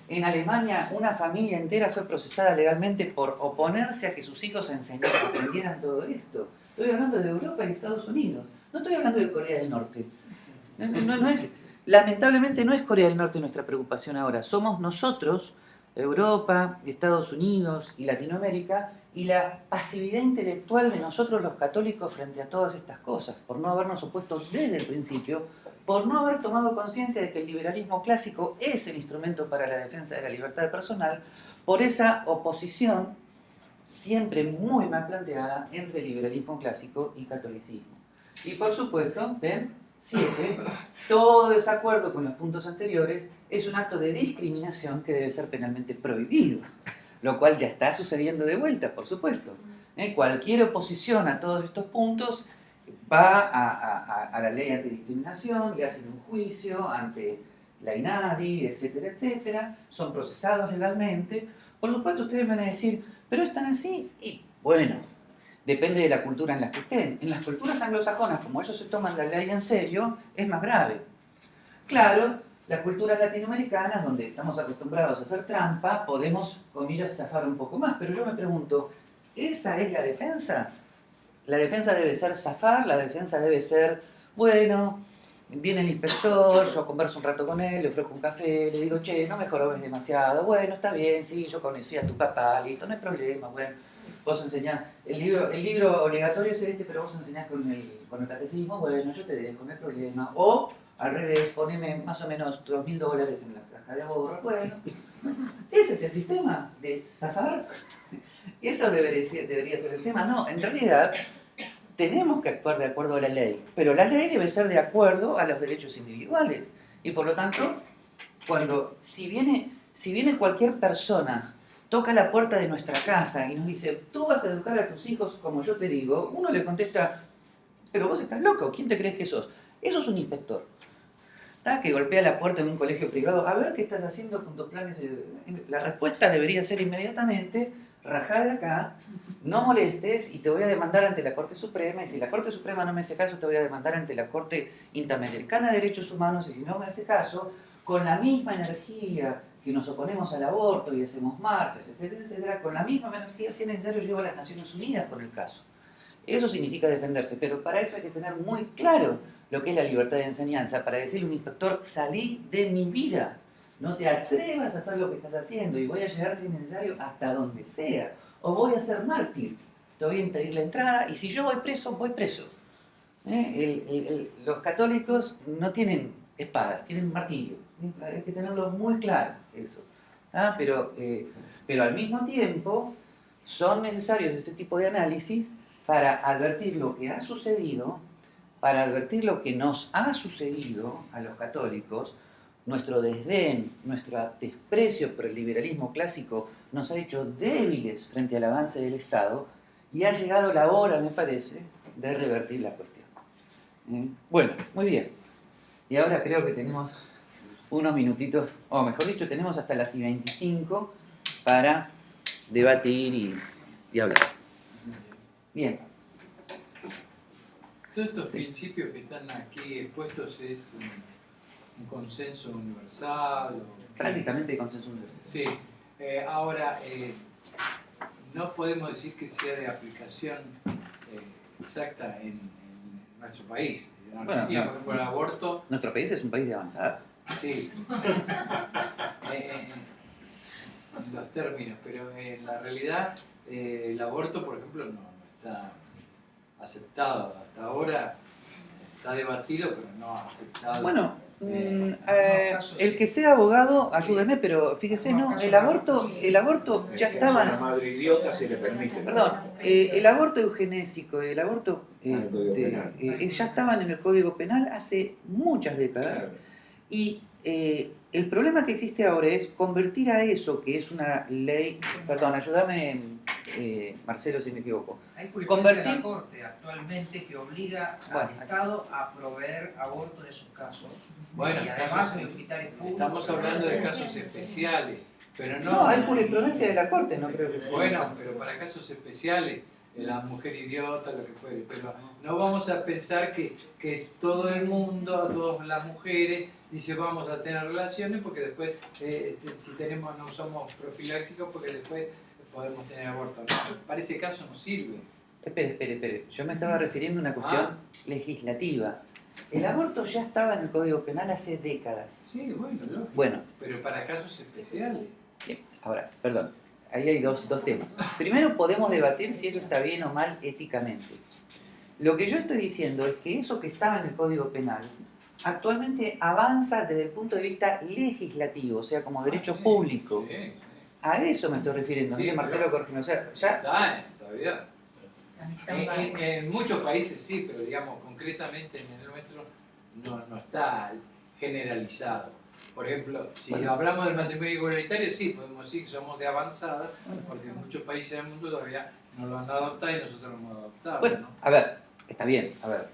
En Alemania una familia entera fue procesada legalmente por oponerse a que sus hijos aprendieran todo esto. Estoy hablando de Europa y Estados Unidos. No estoy hablando de Corea del Norte. Lamentablemente no es Corea del Norte nuestra preocupación ahora. Somos nosotros Europa, Estados Unidos y Latinoamérica, y la pasividad intelectual de nosotros los católicos frente a todas estas cosas, por no habernos opuesto desde el principio, por no haber tomado conciencia de que el liberalismo clásico es el instrumento para la defensa de la libertad personal, por esa oposición siempre muy mal planteada entre liberalismo clásico y catolicismo. Y por supuesto, ¿ven? 7. Todo desacuerdo con los puntos anteriores es un acto de discriminación que debe ser penalmente prohibido, lo cual ya está sucediendo de vuelta, por supuesto. Cualquier oposición a todos estos puntos va a la ley antidiscriminación, le hacen un juicio ante la INADI, etcétera, etcétera, son procesados legalmente. Por supuesto, ustedes van a decir, pero están así, y bueno, depende de la cultura en la que estén. En las culturas anglosajonas, como ellos se toman la ley en serio, es más grave. Claro, las culturas latinoamericanas, donde estamos acostumbrados a hacer trampa, podemos, comillas, zafar un poco más. Pero yo me pregunto, ¿esa es la defensa? La defensa debe ser zafar, la defensa debe ser, bueno, viene el inspector, yo converso un rato con él, le ofrezco un café, le digo, che, no me jorobes demasiado, bueno, está bien, sí, yo conocí a tu papá, listo, no hay problema, bueno, vos enseñás, el libro obligatorio es este, pero vos enseñás con el catecismo, bueno, yo te dejo, no hay problema, o al revés, poneme más o menos $2.000 en la caja de ahorro, bueno, ese es el sistema de zafar, eso debería ser el tema, no, en realidad tenemos que actuar de acuerdo a la ley, pero la ley debe ser de acuerdo a los derechos individuales. Y por lo tanto, si viene cualquier persona, toca la puerta de nuestra casa y nos dice, tú vas a educar a tus hijos como yo te digo, uno le contesta, pero vos estás loco, ¿quién te crees que sos? Eso es un inspector. ¿Tá? Que golpea la puerta en un colegio privado, a ver qué estás haciendo con tus planes. La respuesta debería ser inmediatamente, rajá de acá, no molestes y te voy a demandar ante la Corte Suprema, y si la Corte Suprema no me hace caso te voy a demandar ante la Corte Interamericana de Derechos Humanos, y si no me hace caso, con la misma energía que nos oponemos al aborto y hacemos marchas, etcétera, etcétera, con la misma energía, si es necesario, llego a las Naciones Unidas con el caso. Eso significa defenderse, pero para eso hay que tener muy claro lo que es la libertad de enseñanza, para decirle a un inspector, salí de mi vida, no te atrevas a hacer lo que estás haciendo y voy a llegar si es necesario hasta donde sea, o voy a ser mártir, te voy a impedir la entrada y si yo voy preso, voy preso. Los católicos no tienen espadas, tienen martillo, hay que tenerlo muy claro eso. Pero al mismo tiempo son necesarios este tipo de análisis para advertir lo que ha sucedido, para advertir lo que nos ha sucedido a los católicos. Nuestro desdén, nuestro desprecio por el liberalismo clásico nos ha hecho débiles frente al avance del Estado, y ha llegado la hora, me parece, de revertir la cuestión. Bueno, muy bien. Y ahora creo que tenemos unos minutitos, o mejor dicho, tenemos hasta las 25 para debatir y hablar. Bien. Todos estos principios que están aquí expuestos es un consenso universal. Prácticamente consenso universal. Sí. Ahora, no podemos decir que sea de aplicación exacta en nuestro país. En Argentina, por ejemplo, el aborto... Nuestro país es un país de avanzada. Sí. En los términos, pero en la realidad el aborto, por ejemplo, no está aceptado. Hasta ahora está debatido, pero no aceptado. Bueno, el que sea abogado, ayúdeme, pero fíjese, no, el aborto ya estaba... La madre idiota se le permite. Perdón, el aborto eugenésico, el aborto ya estaban en el Código Penal hace muchas décadas. Claro. Y el problema que existe ahora es convertir a eso, que es una ley... Perdón, ayúdame, Marcelo, si me equivoco. Hay jurisprudencia de la Corte actualmente que obliga al Estado a proveer aborto en esos casos. Bueno, y además en hospitales públicos. Estamos hablando de casos especiales, pero no... No, hay jurisprudencia de la Corte, no creo que sea. Bueno, pero para casos especiales, la mujer idiota, lo que fuere. Pero no vamos a pensar que todo el mundo, todas las mujeres, dice vamos a tener relaciones porque después, si no somos profilácticos, porque después podemos tener aborto. No, para ese caso no sirve. Espere. Yo me estaba refiriendo a una cuestión legislativa. El aborto ya estaba en el Código Penal hace décadas. Sí, bueno, lógico. Bueno. Pero para casos especiales. Ahora, perdón, ahí hay dos temas. Primero, podemos debatir si eso está bien o mal éticamente. Lo que yo estoy diciendo es que eso que estaba en el Código Penal actualmente avanza desde el punto de vista legislativo, o sea, como derecho público. Sí. A eso me estoy refiriendo, no Sí, sé, Marcelo, pero- corrígeme, o sea, ya... Está, todavía. En muchos países sí, pero digamos, concretamente en el nuestro no está generalizado. Por ejemplo, si Bueno. hablamos del matrimonio igualitario, sí, podemos decir que somos de avanzada, porque en muchos países del mundo todavía no lo han adoptado y nosotros lo hemos adoptado. Bueno, ¿no? a ver, está bien, a ver.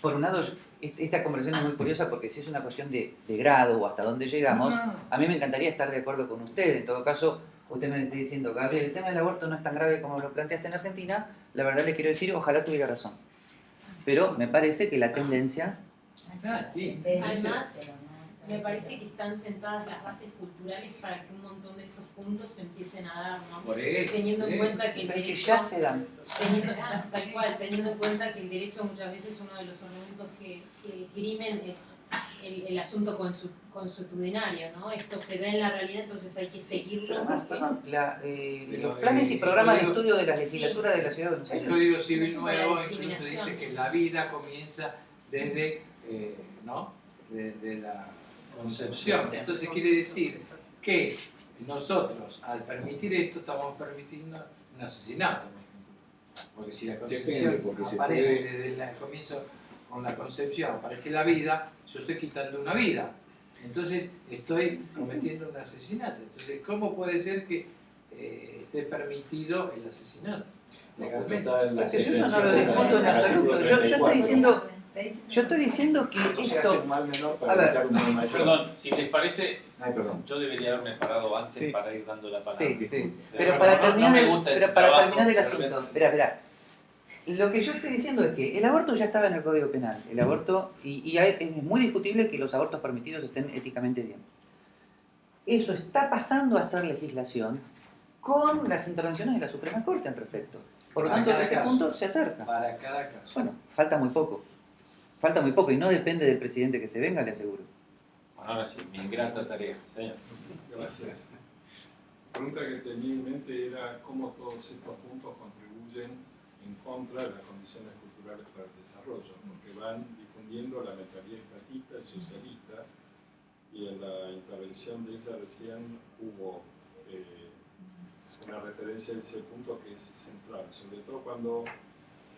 Por un lado, esta conversación es muy curiosa porque si es una cuestión de grado o hasta dónde llegamos, a mí me encantaría estar de acuerdo con usted. En todo caso, usted me está diciendo, Gabriel, el tema del aborto no es tan grave como lo planteaste en Argentina. La verdad le quiero decir, ojalá tuviera razón. Pero me parece que la tendencia... Sí. Además, me parece que están sentadas las bases culturales para que un montón de estos puntos se empiecen a dar, ¿no? Por eso, Teniendo en sí. cuenta que el Pero que derecho, ya se dan. tal cual, teniendo en cuenta que el derecho muchas veces uno de los argumentos que esgrimen es el asunto consuetudinario, ¿no? Esto se da en la realidad, entonces hay que seguirlo. Además, porque- perdón, Pero, los planes y el programas de código- estudio de la legislatura de la Ciudad de Buenos El Aires. Código Civil Por nuevo la incluso discriminación. dice que la vida comienza desde, ¿no? Desde la concepción. Entonces quiere decir que nosotros, al permitir esto, estamos permitiendo un asesinato. Porque si la concepción Depende, porque se aparece puede- desde el comienzo, con la concepción, aparece la vida, yo estoy quitando una vida. Entonces estoy cometiendo un asesinato. Entonces, ¿cómo puede ser que esté permitido el asesinato? Legalmente. Es que yo eso no lo discuto en absoluto. Yo estoy diciendo que No se hace esto... un mal menor A para ver. evitar un mal mayor. Perdón, si les parece, Ay, perdón. yo debería haberme parado antes Sí. para ir dando la palabra. Sí, sí. Pero Pero para no terminar, me gusta ese pero para trabajo, terminar el de asunto, repente. espera. Lo que yo estoy diciendo es que el aborto ya estaba en el Código Penal. El aborto, es muy discutible que los abortos permitidos estén éticamente bien. Eso está pasando a ser legislación con las intervenciones de la Suprema Corte al respecto. Por lo Para tanto, cada ese caso. punto se acerca. Para cada caso. Bueno, falta muy poco. Falta muy poco y no depende del presidente que se venga, le aseguro. Bueno, ahora sí, mi ingrata tarea, señor. Gracias. La pregunta que tenía en mente era cómo todos estos puntos contribuyen en contra de las condiciones culturales para el desarrollo, porque van difundiendo la mentalidad estatista y socialista, y en la intervención de ella recién hubo una referencia a ese punto que es central, sobre todo cuando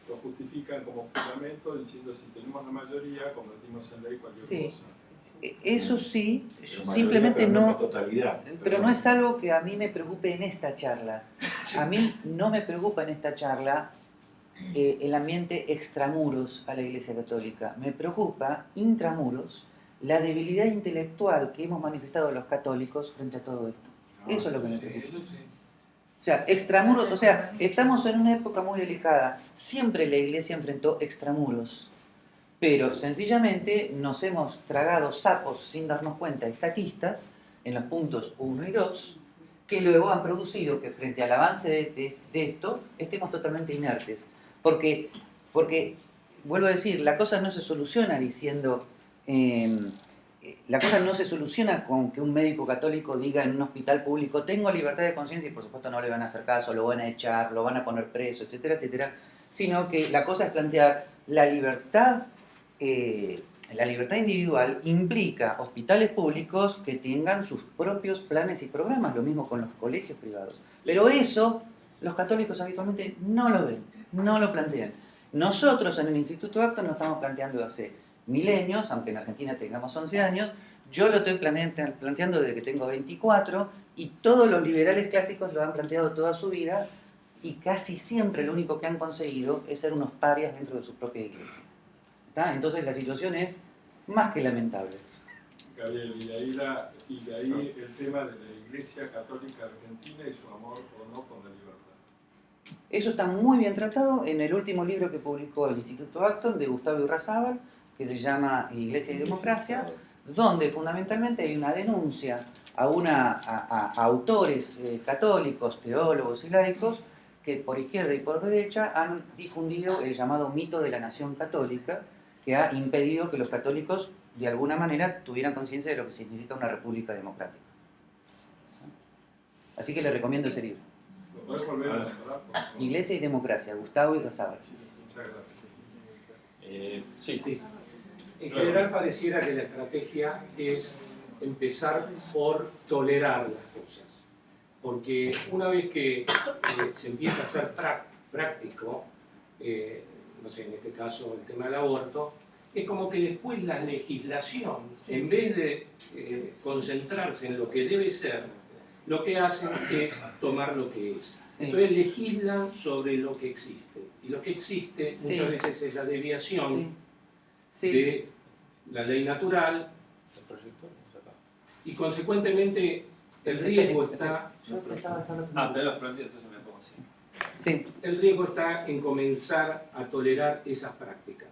lo justifican como fundamento diciendo si tenemos la mayoría, convertimos en ley cualquier Sí. cosa. Eso sí, Pero mayoría, simplemente pero no... es totalidad. Pero no es algo que a mí me preocupe en esta charla. A mí no me preocupa en esta charla el ambiente extramuros a la Iglesia Católica. Me preocupa, intramuros, la debilidad intelectual que hemos manifestado los católicos frente a todo esto. Eso es lo que me preocupa. Eso sí. O sea, extramuros, o sea, estamos en una época muy delicada. Siempre la Iglesia enfrentó extramuros. Pero sencillamente nos hemos tragado sapos sin darnos cuenta, estatistas, en los puntos 1 y 2, que luego han producido que frente al avance de esto estemos totalmente inertes. Porque, vuelvo a decir, la cosa no se soluciona diciendo... la cosa no se soluciona con que un médico católico diga en un hospital público tengo libertad de conciencia y por supuesto no le van a hacer caso, lo van a echar, lo van a poner preso, etcétera, etcétera, sino que la cosa es plantear la libertad individual implica hospitales públicos que tengan sus propios planes y programas, lo mismo con los colegios privados. Pero eso los católicos habitualmente no lo ven, no lo plantean. Nosotros en el Instituto Acton lo estamos planteando hace milenios, aunque en Argentina tengamos 11 años, yo lo estoy planteando desde que tengo 24 y todos los liberales clásicos lo han planteado toda su vida y casi siempre lo único que han conseguido es ser unos parias dentro de su propia iglesia. ¿Está? Entonces la situación es más que lamentable. Gabriel, y de ahí el tema de la Iglesia Católica Argentina y su amor o no con la libertad. Eso está muy bien tratado en el último libro que publicó el Instituto Acton de Gustavo Irrazábal, que se llama Iglesia y Democracia, donde fundamentalmente hay una denuncia a autores católicos, teólogos y laicos que por izquierda y por derecha han difundido el llamado mito de la nación católica, que ha impedido que los católicos de alguna manera tuvieran conciencia de lo que significa una república democrática. Así que le recomiendo ese libro. ¿Lo podés volver a nombrar, por favor? Iglesia y democracia, Gustavo Irrazábal. Muchas gracias. Sí. En general pareciera que la estrategia es empezar por tolerar las cosas, porque una vez que se empieza a ser práctico, no sé, en este caso el tema del aborto, es como que después la legislación, en vez de concentrarse en lo que debe ser, lo que hacen es tomar lo que es. Entonces legislan sobre lo que existe, y lo que existe muchas veces es la desviación de la ley natural, y consecuentemente el riesgo está... Entonces me pongo así. Sí. El riesgo está en comenzar a tolerar esas prácticas.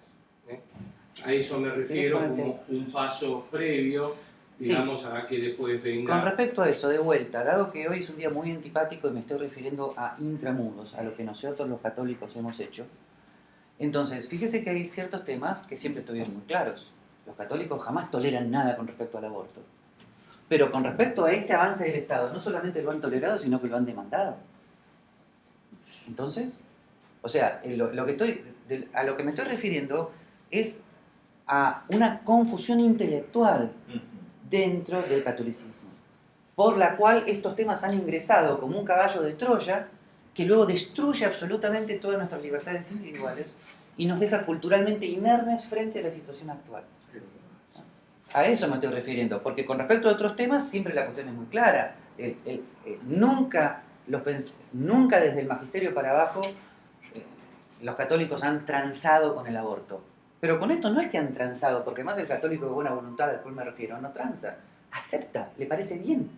A eso me refiero como un paso previo, digamos, a que después venga... Con respecto a eso, de vuelta, dado que hoy es un día muy antipático y me estoy refiriendo a intramuros, a lo que nosotros los católicos hemos hecho, entonces, fíjese que hay ciertos temas que siempre estuvieron muy claros. Los católicos jamás toleran nada con respecto al aborto. Pero con respecto a este avance del Estado, no solamente lo han tolerado, sino que lo han demandado. Entonces, o sea, a lo que me estoy refiriendo es a una confusión intelectual dentro del catolicismo, por la cual estos temas han ingresado como un caballo de Troya que luego destruye absolutamente todas nuestras libertades individuales y nos deja culturalmente inermes frente a la situación actual. A eso me estoy refiriendo, porque con respecto a otros temas siempre la cuestión es muy clara. Nunca desde el magisterio para abajo los católicos han transado con el aborto. Pero con esto no es que han transado, porque más el católico de buena voluntad al cual me refiero, no tranza, acepta, le parece bien.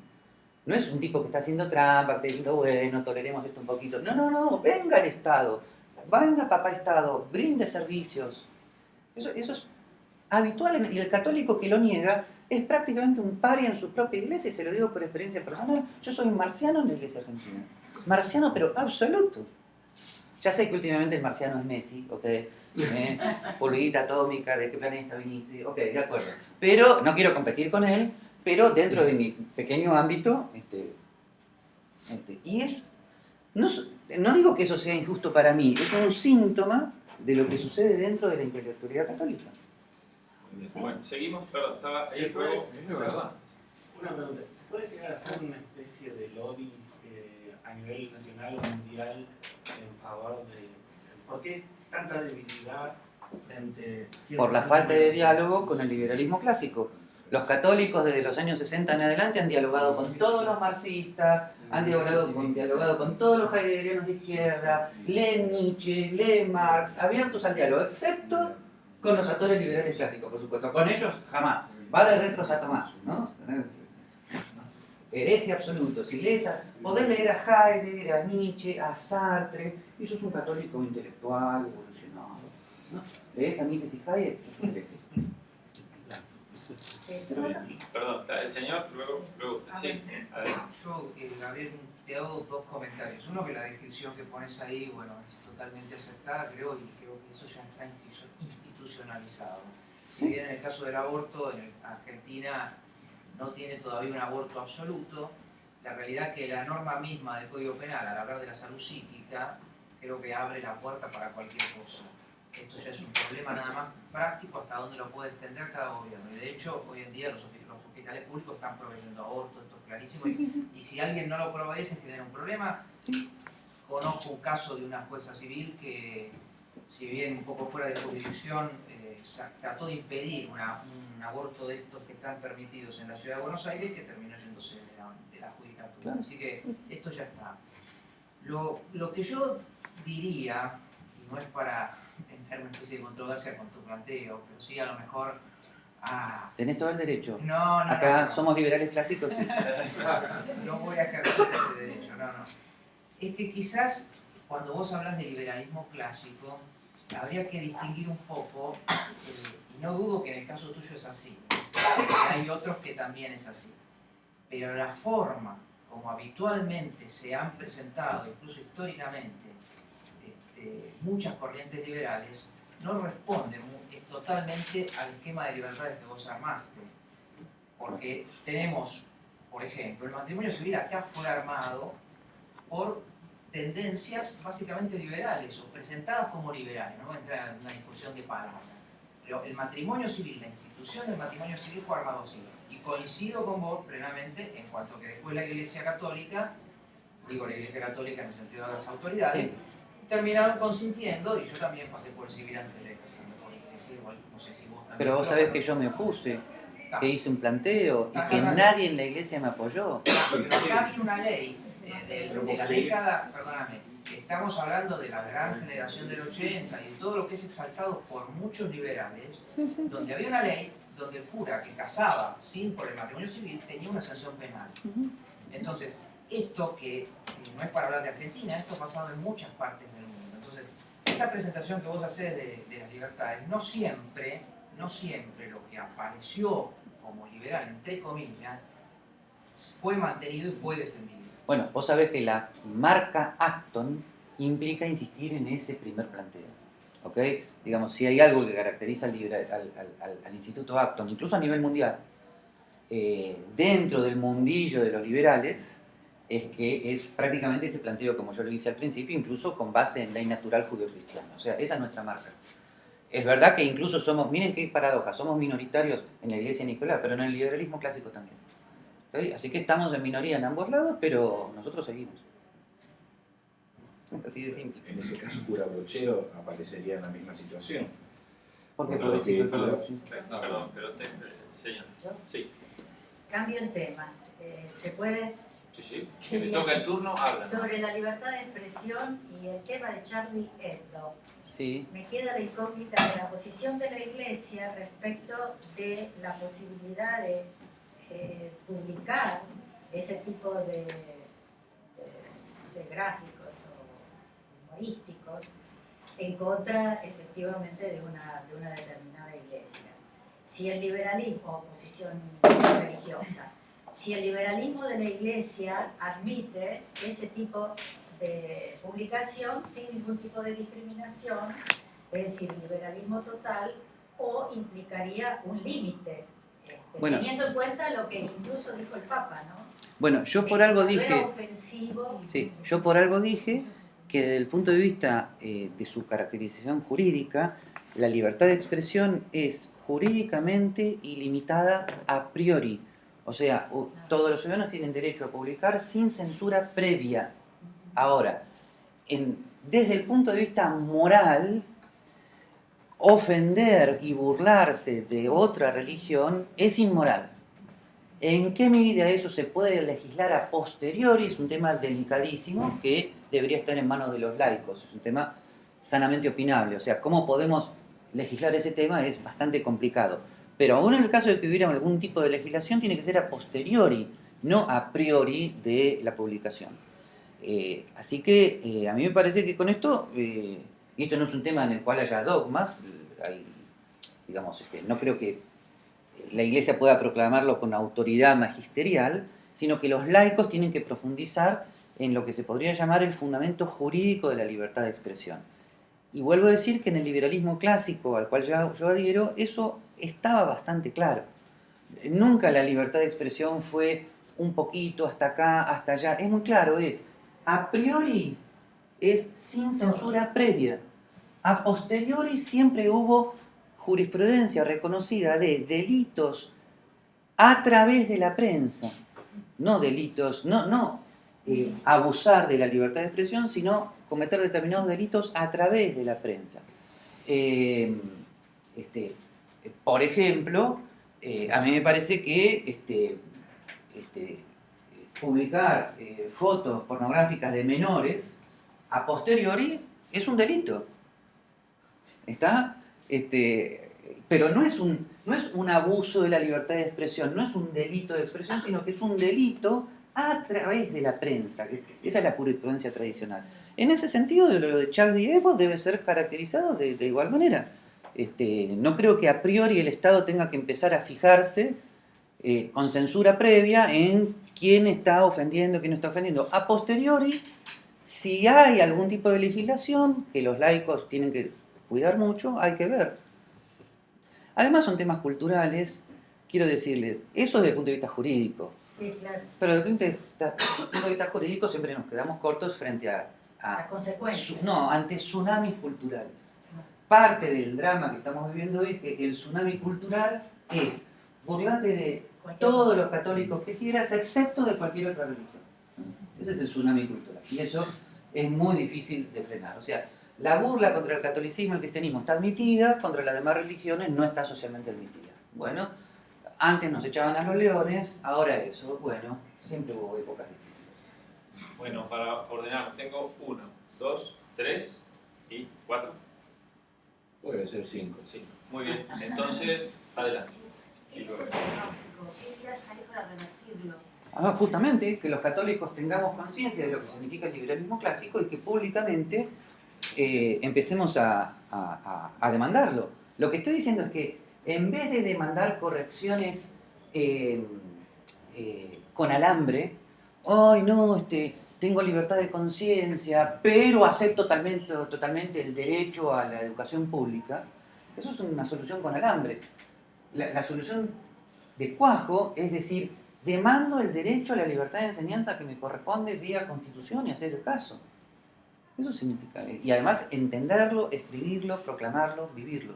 No es un tipo que está haciendo trampa, que está diciendo, bueno, toleremos esto un poquito. No, venga el Estado, venga papá Estado, brinde servicios. Eso es habitual, y el católico que lo niega es prácticamente un paria en su propia iglesia, y se lo digo por experiencia personal. Yo soy un marciano en la iglesia argentina. Marciano, pero absoluto. Ya sé que últimamente el marciano es Messi, ¿ok? Pulguita atómica, ¿de qué planeta viniste? Ok, de acuerdo. Pero no quiero competir con él, pero dentro de mi pequeño ámbito, y no digo que eso sea injusto para mí, es un síntoma de lo que sucede dentro de la intelectualidad católica. Bueno, seguimos, perdón, estaba ahí Es verdad. Una pregunta, ¿se puede llegar a hacer una especie de lobby a nivel nacional o mundial en favor de... ¿Por qué tanta debilidad frente a... Por la falta de diálogo con el liberalismo clásico. Los católicos desde los años 60 en adelante han dialogado con todos los marxistas, han dialogado con todos los heideggerianos de izquierda, leen Nietzsche, leen Marx, abiertos al diálogo, excepto con los autores liberales clásicos, por supuesto. Con ellos, jamás. Va de retros a Tomás, ¿no? Hereje absoluto. Si lees podés leer a Heidegger, a Nietzsche, a Sartre, y sos un católico intelectual, evolucionado, ¿no? Lees a Mises y Hayek, sos un hereje. Perdón, el señor, luego usted. Sí, adelante. Yo, Gabriel, te hago dos comentarios. Uno, que la descripción que pones ahí, bueno, es totalmente aceptada, creo que eso ya está institucionalizado. Si bien en el caso del aborto, en Argentina no tiene todavía un aborto absoluto, la realidad es que la norma misma del Código Penal, al hablar de la salud psíquica, creo que abre la puerta para cualquier cosa. Esto ya es un problema nada más práctico hasta dónde lo puede extender cada gobierno. Y de hecho, hoy en día los hospitales públicos están proveyendo abortos, esto es clarísimo. Y si alguien no lo provee, se genera un problema. Conozco un caso de una jueza civil que, si bien un poco fuera de jurisdicción, trató de impedir un aborto de estos que están permitidos en la ciudad de Buenos Aires, que terminó yéndose de la judicatura. Claro. Así que esto ya está. Lo que yo diría, y no es para entrar en una especie de controversia con tu planteo, pero sí a lo mejor... Tenés todo el derecho. No, Acá somos liberales clásicos. No voy a ejercer ese derecho, no. Es que quizás cuando vos hablas de liberalismo clásico, habría que distinguir un poco, y no dudo que en el caso tuyo es así, porque hay otros que también es así, pero la forma como habitualmente se han presentado, incluso históricamente, muchas corrientes liberales, no responden totalmente al esquema de libertades que vos armaste, porque tenemos por ejemplo, el matrimonio civil acá fue armado por tendencias básicamente liberales o presentadas como liberales, no voy a entrar en una discusión de palabras. Pero el matrimonio civil, la institución del matrimonio civil fue armado así. Y coincido con vos plenamente en cuanto a que después la Iglesia Católica, digo la Iglesia Católica en el sentido de las autoridades, Sí. terminaron consintiendo, y yo también pasé por el civil antes de casarme con la Iglesia, igual no sé si vos también. Pero vos sabés que yo me opuse, que hice un planteo y que nadie en la iglesia me apoyó. Pero acá había una ley de la década, perdóname, estamos hablando de la gran generación del 80 y de todo lo que es exaltado por muchos liberales, donde había una ley donde el cura que casaba sin por el matrimonio civil tenía una sanción penal. Entonces, esto que no es para hablar de Argentina, esto ha pasado en muchas partes del mundo. Entonces, esta presentación que vos hacés de las libertades, no siempre lo que apareció como liberal, entre comillas, fue mantenido y fue defendido. Bueno, vos sabés que la marca Acton implica insistir en ese primer planteo. ¿Ok? Digamos, si hay algo que caracteriza al Instituto Acton, incluso a nivel mundial, dentro del mundillo de los liberales, es que es prácticamente ese planteo como yo lo hice al principio, incluso con base en ley natural judeocristiana. O sea, esa es nuestra marca. Es verdad que incluso somos, miren qué paradoja, somos minoritarios en la Iglesia Nicolás, pero en el liberalismo clásico también. ¿Sí? Así que estamos en minoría en ambos lados, pero nosotros seguimos. Así de simple. En ese caso, cura brochero aparecería en la misma situación. Porque Bueno, pobrecito el pero- cura. Perdón, pero señor. Sí, Cambio el tema. ¿Se puede? sí, sí. Si me toca el turno, habla. Sobre la libertad de expresión y el tema de Charlie Hebdo. Sí. Me queda la incógnita de la posición de la Iglesia respecto de la posibilidad de publicar ese tipo de no sé, gráficos o humorísticos en contra efectivamente de una determinada iglesia. Si el liberalismo, o posición religiosa, si el liberalismo de la iglesia admite ese tipo de publicación sin ningún tipo de discriminación, es decir, liberalismo total, o implicaría un límite, Bueno. teniendo en cuenta lo que incluso dijo el Papa, ¿no? Bueno, yo por algo No era dije... ofensivo. Sí, yo por algo dije que desde el punto de vista de su caracterización jurídica, la libertad de expresión es jurídicamente ilimitada a priori. O sea, todos los ciudadanos tienen derecho a publicar sin censura previa. Ahora, desde el punto de vista moral, ofender y burlarse de otra religión es inmoral. ¿En qué medida eso se puede legislar a posteriori? Es un tema delicadísimo que debería estar en manos de los laicos. Es un tema sanamente opinable. O sea, cómo podemos legislar ese tema es bastante complicado. Pero aún en el caso de que hubiera algún tipo de legislación, tiene que ser a posteriori, no a priori de la publicación. Así que a mí me parece que con esto, y esto no es un tema en el cual haya dogmas, digamos, no creo que la Iglesia pueda proclamarlo con autoridad magisterial, sino que los laicos tienen que profundizar en lo que se podría llamar el fundamento jurídico de la libertad de expresión. Y vuelvo a decir que en el liberalismo clásico al cual yo adhiero, eso estaba bastante claro. Nunca la libertad de expresión fue un poquito hasta acá, hasta allá. Es muy claro, es a priori es sin censura previa. A posteriori siempre hubo jurisprudencia reconocida de delitos a través de la prensa. No delitos, no abusar de la libertad de expresión, sino cometer determinados delitos a través de la prensa. Por ejemplo, a mí me parece que publicar fotos pornográficas de menores a posteriori es un delito. ¿Está? Pero no es un abuso de la libertad de expresión, no es un delito de expresión, sino que es un delito a través de la prensa. Esa es la jurisprudencia tradicional. En ese sentido, lo de Charlie Hebdo debe ser caracterizado de igual manera. No creo que a priori el Estado tenga que empezar a fijarse con censura previa en quién está ofendiendo, quién no está ofendiendo. A posteriori, si hay algún tipo de legislación que los laicos tienen que cuidar mucho, hay que ver. Además son temas culturales, quiero decirles, eso desde el punto de vista jurídico. Sí, claro. Pero desde el punto de vista jurídico siempre nos quedamos cortos frente a Las consecuencias. ante tsunamis culturales. Parte del drama que estamos viviendo hoy es que el tsunami cultural es burlate de todos los católicos que quieras, excepto de cualquier otra religión. Ese es el tsunami cultural. Y eso es muy difícil de frenar. O sea, la burla contra el catolicismo y el cristianismo está admitida, contra las demás religiones no está socialmente admitida. Bueno, antes nos echaban a los leones, ahora eso. Bueno, siempre hubo épocas difíciles. Bueno, para ordenar, tengo 1, 2, 3 y 4. Puede ser 5. Sí, muy bien. Entonces, adelante. Y Ese luego. es el pronóstico. ¿Qué ideas hay para revertirlo? Justamente que los católicos tengamos conciencia de lo que significa el liberalismo clásico y que públicamente empecemos a demandarlo. Lo que estoy diciendo es que en vez de demandar correcciones con alambre, ¡ay no, tengo libertad de conciencia, pero acepto totalmente el derecho a la educación pública! Eso es una solución con alambre. La solución de cuajo es decir, demando el derecho a la libertad de enseñanza que me corresponde vía Constitución y hacer caso. Eso significa. Y además entenderlo, escribirlo, proclamarlo, vivirlo.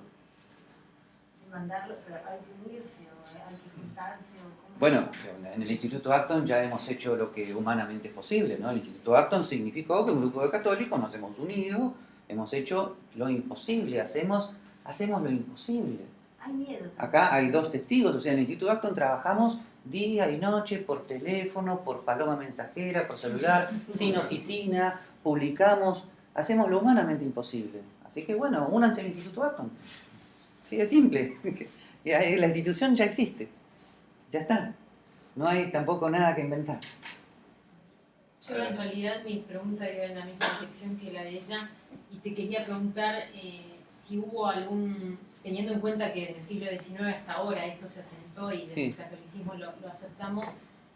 Mandarlo, pero hay que unirse o hay que juntarse. ¿O cómo? Bueno, en el Instituto Acton ya hemos hecho lo que humanamente es posible, ¿no? El Instituto Acton significó que un grupo de católicos nos hemos unido, hemos hecho lo imposible, hacemos lo imposible. Hay miedo. Acá hay 2 testigos, o sea, en el Instituto Acton trabajamos día y noche por teléfono, por paloma mensajera, por celular, sin oficina, publicamos, hacemos lo humanamente imposible. Así que bueno, únanse al Instituto Acton. Sí, es simple. La institución ya existe. Ya está. No hay tampoco nada que inventar. Yo en realidad mi pregunta iba en la misma dirección que la de ella y te quería preguntar si hubo algún, teniendo en cuenta que desde el siglo XIX hasta ahora esto se asentó y desde el catolicismo lo aceptamos,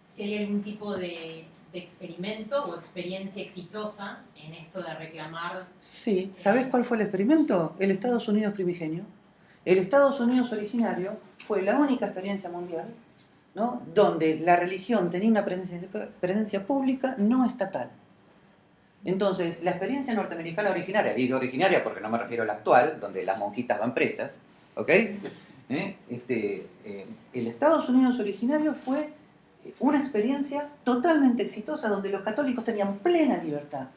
si hay algún tipo de experimento o experiencia exitosa en esto de reclamar. Sí, ¿sabés cuál fue el experimento? El Estados Unidos primigenio. El Estados Unidos originario fue la única experiencia mundial, ¿no?, donde la religión tenía una presencia pública no estatal. Entonces, la experiencia norteamericana originaria, digo originaria porque no me refiero a la actual, donde las monjitas van presas, ¿ok? El Estados Unidos originario fue una experiencia totalmente exitosa donde los católicos tenían plena libertad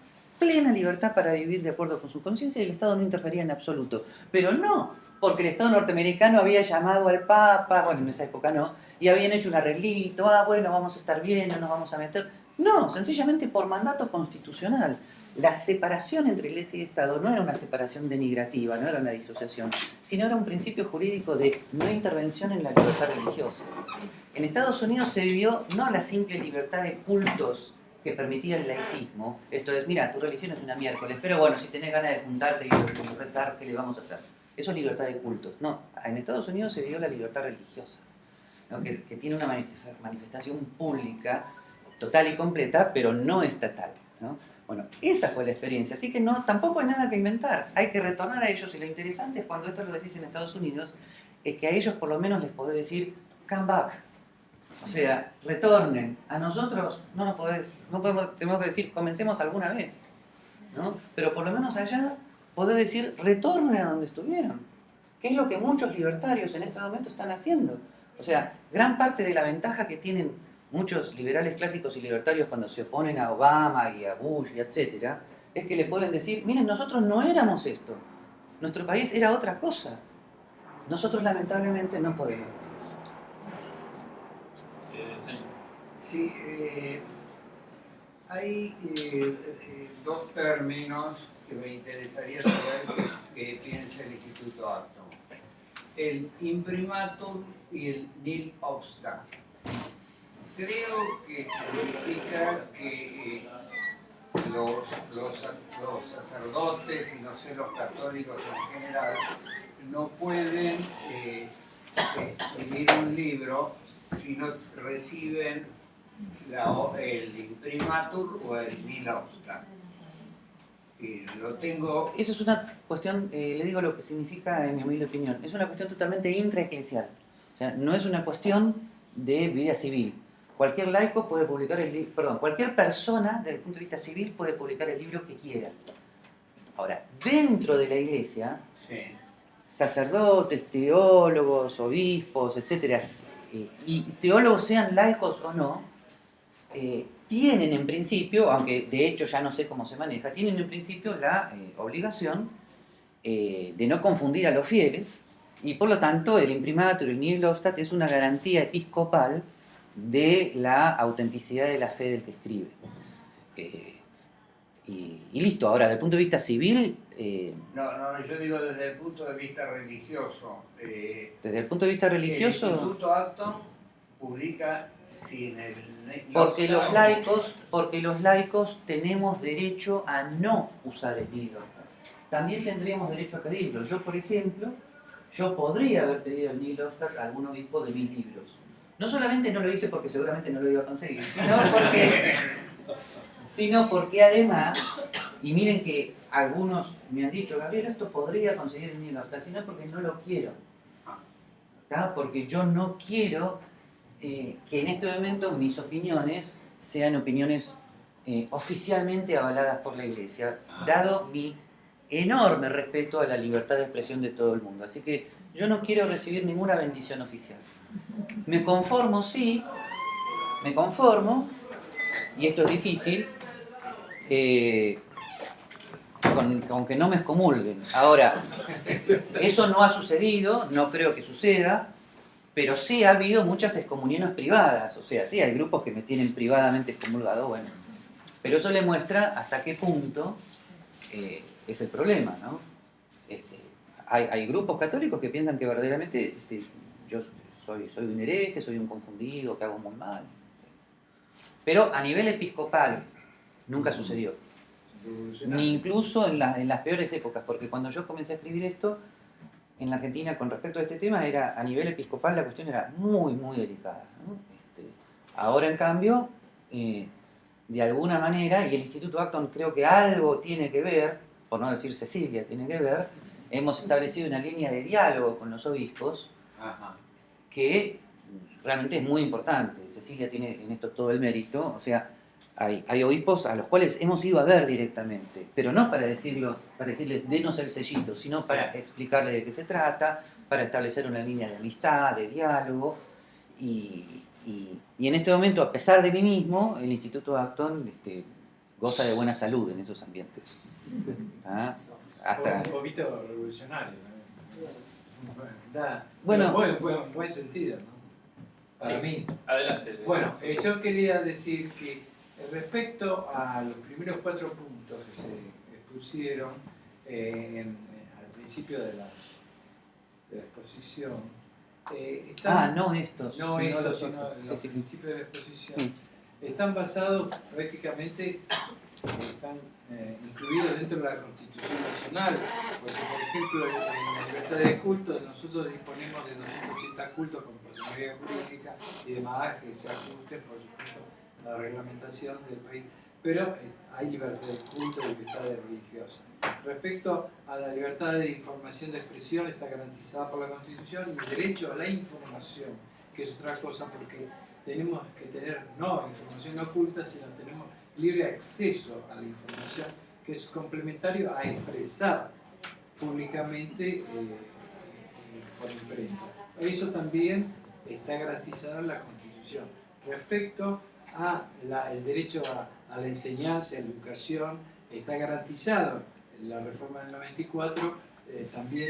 para vivir de acuerdo con su conciencia y el Estado no interfería en absoluto. Pero no porque el Estado norteamericano había llamado al Papa, bueno, en esa época no, y habían hecho un arreglito, bueno, vamos a estar bien, no nos vamos a meter. No, sencillamente por mandato constitucional. La separación entre Iglesia y Estado no era una separación denigrativa, no era una disociación, sino era un principio jurídico de no intervención en la libertad religiosa. En Estados Unidos se vivió no la simple libertad de cultos que permitía el laicismo, esto es, mira, tu religión es una miércoles, pero bueno, si tenés ganas de juntarte y rezar, ¿qué le vamos a hacer? Eso es libertad de cultos. No, en Estados Unidos se vivió la libertad religiosa, ¿no?, que tiene una manifestación pública total y completa, pero no estatal, ¿no? Bueno, esa fue la experiencia, así que no, tampoco hay nada que inventar, hay que retornar a ellos, y lo interesante es cuando esto lo decís en Estados Unidos, es que a ellos por lo menos les podés decir, come back, o sea, retornen. A nosotros no podemos, tenemos que decir, comencemos alguna vez, ¿no? Pero por lo menos allá podés decir, retornen a donde estuvieron, que es lo que muchos libertarios en este momento están haciendo. O sea, gran parte de la ventaja que tienen muchos liberales clásicos y libertarios cuando se oponen a Obama y a Bush y etcétera, es que le pueden decir, miren, nosotros no éramos esto, nuestro país era otra cosa. Nosotros lamentablemente no podemos decir eso. Sí, hay 2 términos que me interesaría saber qué piensa el Instituto Acton. El imprimatur y el nil obstat. Creo que significa que los sacerdotes y no sé, los católicos en general no pueden escribir un libro si no reciben el imprimatur o el nil obstat. Lo tengo. Eso es una cuestión, le digo lo que significa en mi humilde opinión, es una cuestión totalmente intraeclesial. O sea, no es una cuestión de vida civil. cualquier laico puede publicar cualquier persona desde el punto de vista civil puede publicar el libro que quiera. Ahora, dentro de la iglesia, sacerdotes, teólogos, obispos, etcétera, y teólogos sean laicos o no, tienen en principio, aunque de hecho ya no sé cómo se maneja, tienen en principio la obligación de no confundir a los fieles, y por lo tanto el imprimatur, el nihil obstat, es una garantía episcopal de la autenticidad de la fe del que escribe. Y listo. Ahora, desde el punto de vista civil... No, yo digo desde el punto de vista religioso. Desde el punto de vista religioso... El Instituto Acton publica sin el... Porque los laicos tenemos derecho a no usar el libro. También tendríamos derecho a pedirlo. Yo, por ejemplo, yo podría haber pedido el nihil obstat a algún obispo de mis libros. No solamente no lo hice porque seguramente no lo iba a conseguir, sino porque además, y miren que algunos me han dicho, Gabriel, esto podría conseguir el nihil obstat, sino porque no lo quiero. ¿Tá? Porque yo no quiero que en este momento mis opiniones sean opiniones oficialmente avaladas por la Iglesia, dado mi enorme respeto a la libertad de expresión de todo el mundo. Así que yo no quiero recibir ninguna bendición oficial. Me conformo, y esto es difícil, con que no me excomulguen. Ahora, eso no ha sucedido, no creo que suceda, pero sí ha habido muchas excomuniones privadas, o sea, sí hay grupos que me tienen privadamente excomulgado, bueno, pero eso le muestra hasta qué punto es el problema, ¿no? Hay grupos católicos que piensan que verdaderamente yo soy un hereje, soy un confundido, que hago muy mal. Pero a nivel episcopal nunca sucedió. Ni incluso en las peores épocas, porque cuando yo comencé a escribir esto, en la Argentina con respecto a este tema, a nivel episcopal la cuestión era muy, muy delicada, ¿no? Ahora, en cambio, de alguna manera, y el Instituto Acton creo que algo tiene que ver, por no decir Cecilia, tiene que ver, hemos establecido una línea de diálogo con los obispos, que realmente es muy importante. Cecilia tiene en esto todo el mérito, o sea, hay obispos a los cuales hemos ido a ver directamente, pero no para decirles denos el sellito, sino para explicarles de qué se trata, para establecer una línea de amistad, de diálogo, y en este momento, a pesar de mí mismo, el Instituto Acton goza de buena salud en esos ambientes. ¿Ah? Un poquito revolucionario, ¿no? Bueno, buen sentido, ¿no? Para sí, mí. Adelante. Bueno, yo quería decir que respecto a los primeros 4 puntos que se expusieron al principio de la exposición, no estos. No estos, sino los sí. principios de la exposición, Sí. están basados prácticamente, están incluidos dentro de la Constitución Nacional. Pues, por ejemplo, en la libertad de culto, nosotros disponemos de 280 cultos con personalidad jurídica y demás que se ajusten, por supuesto, a la reglamentación del país. Pero hay libertad de culto y libertad religiosa. Respecto a la libertad de información de expresión, está garantizada por la Constitución, y el derecho a la información, que es otra cosa, porque tenemos que tener no información oculta, sino tenemos libre acceso a la información, que es complementario a expresar públicamente por imprenta. Eso también está garantizado en la Constitución. Respecto al derecho a la enseñanza, a la educación, está garantizado en la reforma del 94, también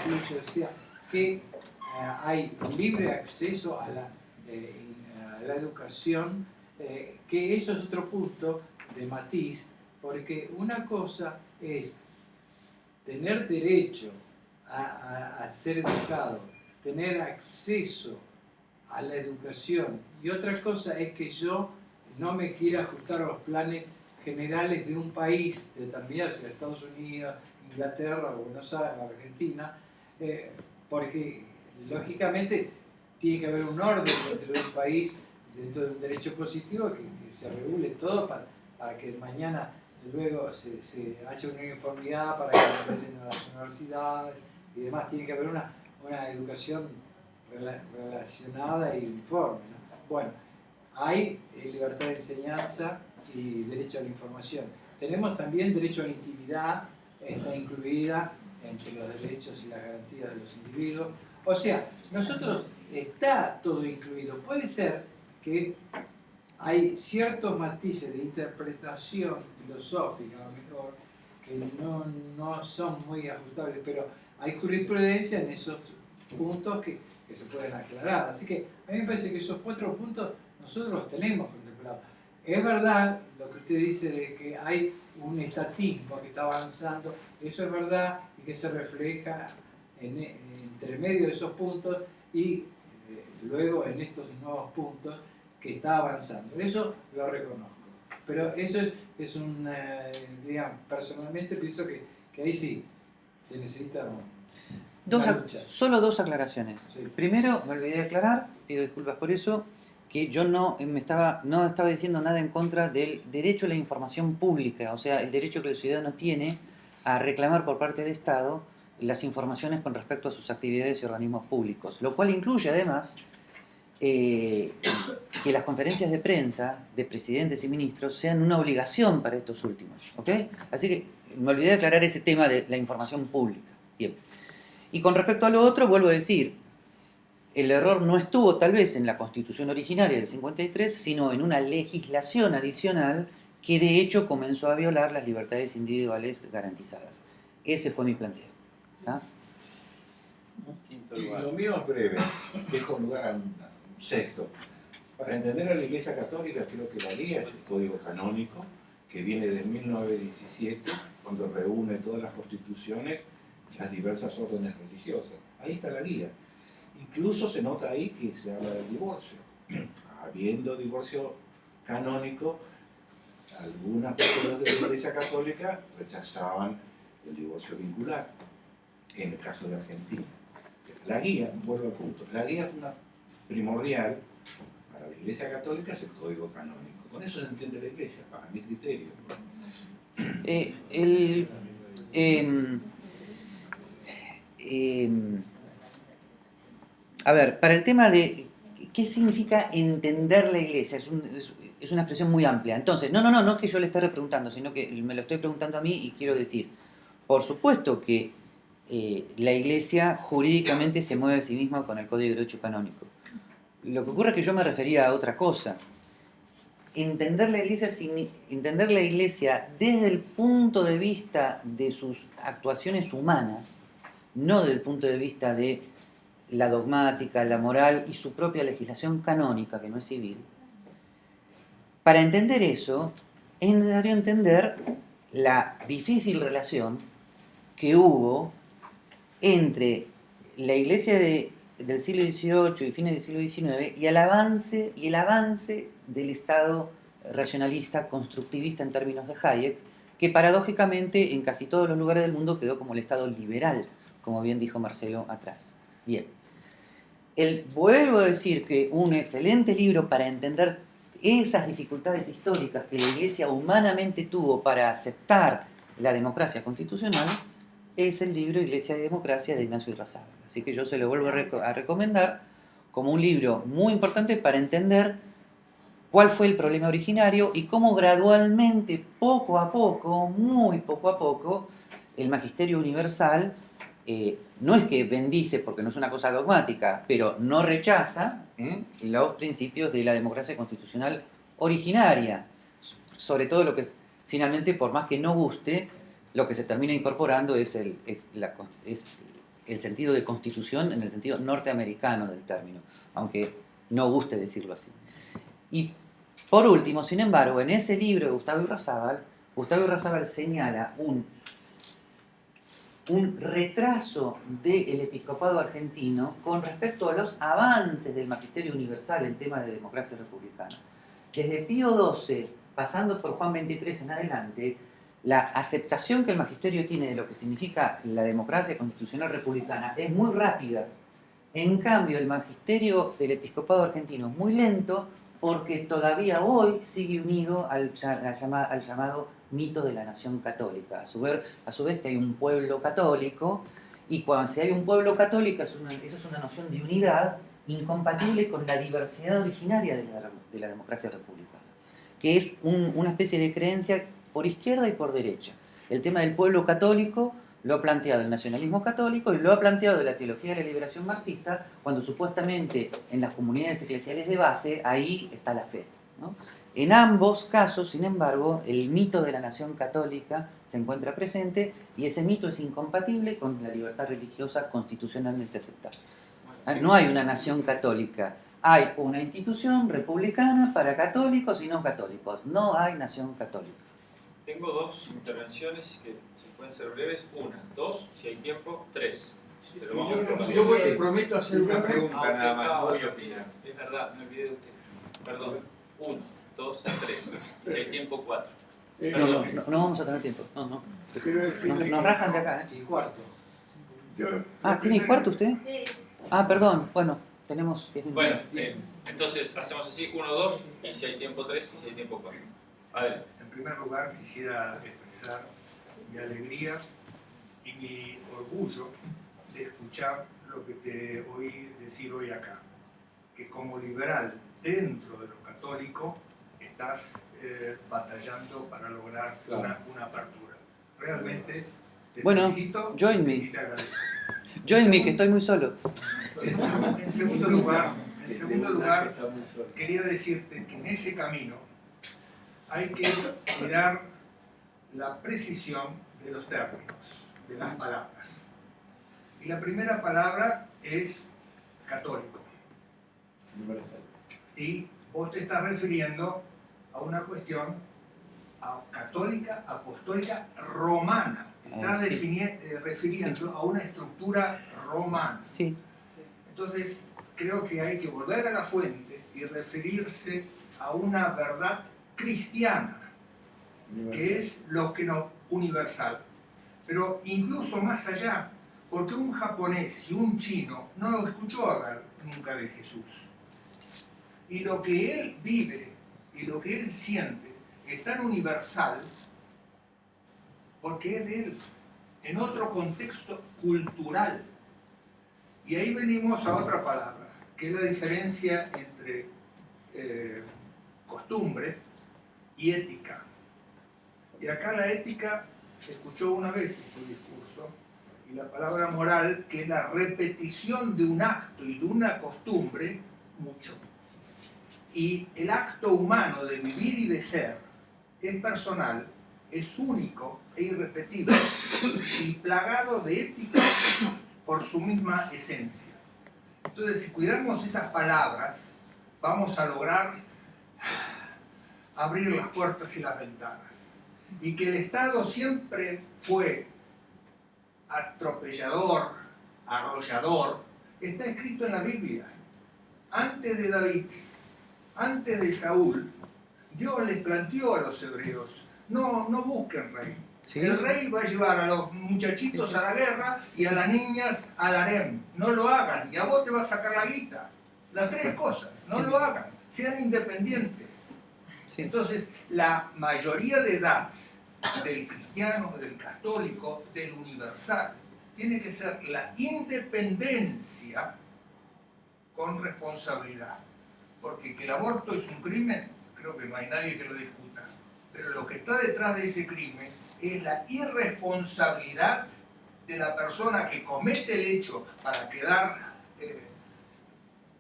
incluso decía que hay libre acceso a la educación, que eso es otro punto de matiz, porque una cosa es tener derecho a ser educado, tener acceso a la educación, y otra cosa es que yo no me quiera ajustar a los planes generales de un país determinado, sea Estados Unidos, Inglaterra, Buenos Aires, Argentina, porque lógicamente tiene que haber un orden dentro de un país, dentro de un derecho positivo, que se regule todo para que mañana luego se haya una uniformidad para que ingresen a las universidades y demás. Tiene que haber una educación relacionada y uniforme, ¿no? Bueno, hay libertad de enseñanza y derecho a la información. Tenemos también derecho a la intimidad, está incluida entre los derechos y las garantías de los individuos. O sea, nosotros está todo incluido. Puede ser que hay ciertos matices de interpretación filosófica, a lo mejor, que no son muy ajustables, pero hay jurisprudencia en esos puntos que se pueden aclarar. Así que a mí me parece que esos 4 puntos nosotros los tenemos contemplados. Es verdad lo que usted dice de que hay un estatismo que está avanzando, eso es verdad y que se refleja entre medio de esos puntos y luego en estos nuevos puntos que está avanzando. Eso lo reconozco. Pero eso es un, digamos, personalmente pienso que ahí sí se necesita una lucha. Solo 2 aclaraciones. Sí. Primero, me olvidé de aclarar, pido disculpas por eso, que yo no estaba diciendo nada en contra del derecho a la información pública, o sea, el derecho que el ciudadano tiene a reclamar por parte del Estado las informaciones con respecto a sus actividades y organismos públicos, lo cual incluye además que las conferencias de prensa de presidentes y ministros sean una obligación para estos últimos, ¿ok? Así que me olvidé de aclarar ese tema de la información pública. Bien. Y con respecto a lo otro, vuelvo a decir, el error no estuvo tal vez en la Constitución originaria del 53, sino en una legislación adicional que de hecho comenzó a violar las libertades individuales garantizadas. Ese fue mi planteo. ¿Tá? Y lo mío es breve, dejo lugar a un sexto. Para entender a la Iglesia Católica, creo que la guía es el Código Canónico, que viene de 1917, cuando reúne todas las constituciones, las diversas órdenes religiosas. Ahí está la guía. Incluso se nota ahí que se habla del divorcio. Habiendo divorcio canónico, algunas personas de la Iglesia Católica rechazaban el divorcio vincular, en el caso de Argentina. La guía, vuelvo al punto, la guía primordial para la Iglesia Católica es el Código Canónico. Con eso se entiende la Iglesia, para mi criterio. A ver, para el tema de qué significa entender la Iglesia, es una expresión muy amplia. Entonces, no es que yo le esté repreguntando, sino que me lo estoy preguntando a mí y quiero decir, por supuesto que la Iglesia jurídicamente se mueve a sí misma con el Código de Derecho Canónico. Lo que ocurre es que yo me refería a otra cosa. Entender la Iglesia desde el punto de vista de sus actuaciones humanas, no desde el punto de vista de la dogmática, la moral y su propia legislación canónica, que no es civil. Para entender eso, es necesario entender la difícil relación que hubo entre la Iglesia del siglo XVIII y fines del siglo XIX y el avance del Estado racionalista, constructivista en términos de Hayek, que paradójicamente en casi todos los lugares del mundo quedó como el Estado liberal, como bien dijo Marcelo atrás. Bien. Vuelvo a decir que un excelente libro para entender esas dificultades históricas que la Iglesia humanamente tuvo para aceptar la democracia constitucional es el libro Iglesia y Democracia de Ignacio Irrazábal. Así que yo se lo vuelvo a recomendar como un libro muy importante para entender cuál fue el problema originario y cómo gradualmente, poco a poco, muy poco a poco, el magisterio universal no es que bendice, porque no es una cosa dogmática, pero no rechaza los principios de la democracia constitucional originaria. Sobre todo lo que finalmente, por más que no guste, lo que se termina incorporando es el sentido de constitución en el sentido norteamericano del término, aunque no guste decirlo así. Y por último, sin embargo, en ese libro de Gustavo Irrazábal señala un retraso del episcopado argentino con respecto a los avances del magisterio universal en temas de democracia republicana. Desde Pío XII, pasando por Juan XXIII en adelante, la aceptación que el magisterio tiene de lo que significa la democracia constitucional republicana es muy rápida. En cambio, el magisterio del episcopado argentino es muy lento porque todavía hoy sigue unido al llamado mito de la nación católica. A su vez que hay un pueblo católico, y cuando si hay un pueblo católico, esa es una noción de unidad incompatible con la diversidad originaria de la democracia republicana, que es una especie de creencia por izquierda y por derecha. El tema del pueblo católico lo ha planteado el nacionalismo católico y lo ha planteado la teología de la liberación marxista, cuando supuestamente en las comunidades eclesiales de base, ahí está la fe, ¿no? En ambos casos, sin embargo, el mito de la nación católica se encuentra presente y ese mito es incompatible con la libertad religiosa constitucionalmente aceptada. No hay una nación católica, hay una institución republicana para católicos y no católicos. No hay nación católica. Tengo dos intervenciones que si pueden ser breves. Una, dos, si hay tiempo, tres. Pero vamos Yo prometo hacer una pregunta nada más, voy a opinar. Es verdad, me olvidé de usted. Perdón. Uno, dos, tres. Si hay tiempo, cuatro. No vamos a tener tiempo. No. Nos rajan de acá, ¿eh? Y cuarto. ¿Tiene cuarto usted? Sí. Perdón. Bueno, tenemos 10 minutos. Bueno, entonces hacemos así, uno, dos, y si hay tiempo, tres, y si hay tiempo, cuatro. Adelante. En primer lugar, quisiera expresar mi alegría y mi orgullo de escuchar lo que te oí decir hoy acá, que como liberal dentro de lo católico estás batallando para lograr una apertura. Realmente te felicito join y me. te agradezco. Join me, que estoy muy solo. En segundo lugar, quería decirte que en ese camino hay que mirar la precisión de los términos, de las palabras. Y la primera palabra es católico. Universal. Y vos te estás refiriendo a una cuestión católica, apostólica, romana. Te estás refiriendo a una estructura romana. Sí. Entonces, creo que hay que volver a la fuente y referirse a una verdad cristiana, que es lo que nos universal. Pero incluso más allá, porque un japonés y un chino no escuchó hablar nunca de Jesús. Y lo que él vive y lo que él siente es tan universal porque es de él, en otro contexto cultural. Y ahí venimos a otra palabra, que es la diferencia entre costumbre y ética. Y acá la ética se escuchó una vez en tu discurso, y la palabra moral, que es la repetición de un acto y de una costumbre, mucho. Y el acto humano de vivir y de ser es personal, es único e irrepetible, y plagado de ética por su misma esencia. Entonces, si cuidamos esas palabras, vamos a lograr abrir las puertas y las ventanas. Y que el Estado siempre fue atropellador, arrollador, está escrito en la Biblia. Antes de David, antes de Saúl, Dios les planteó a los hebreos, no busquen rey. ¿Sí? El rey va a llevar a los muchachitos a la guerra y a las niñas al harem. No lo hagan, y a vos te va a sacar la guita. Las tres cosas, no lo hagan, sean independientes. Sí. Entonces, la mayoría de edad del cristiano, del católico, del universal, tiene que ser la independencia con responsabilidad. Porque que el aborto es un crimen, creo que no hay nadie que lo discuta. Pero lo que está detrás de ese crimen es la irresponsabilidad de la persona que comete el hecho para quedar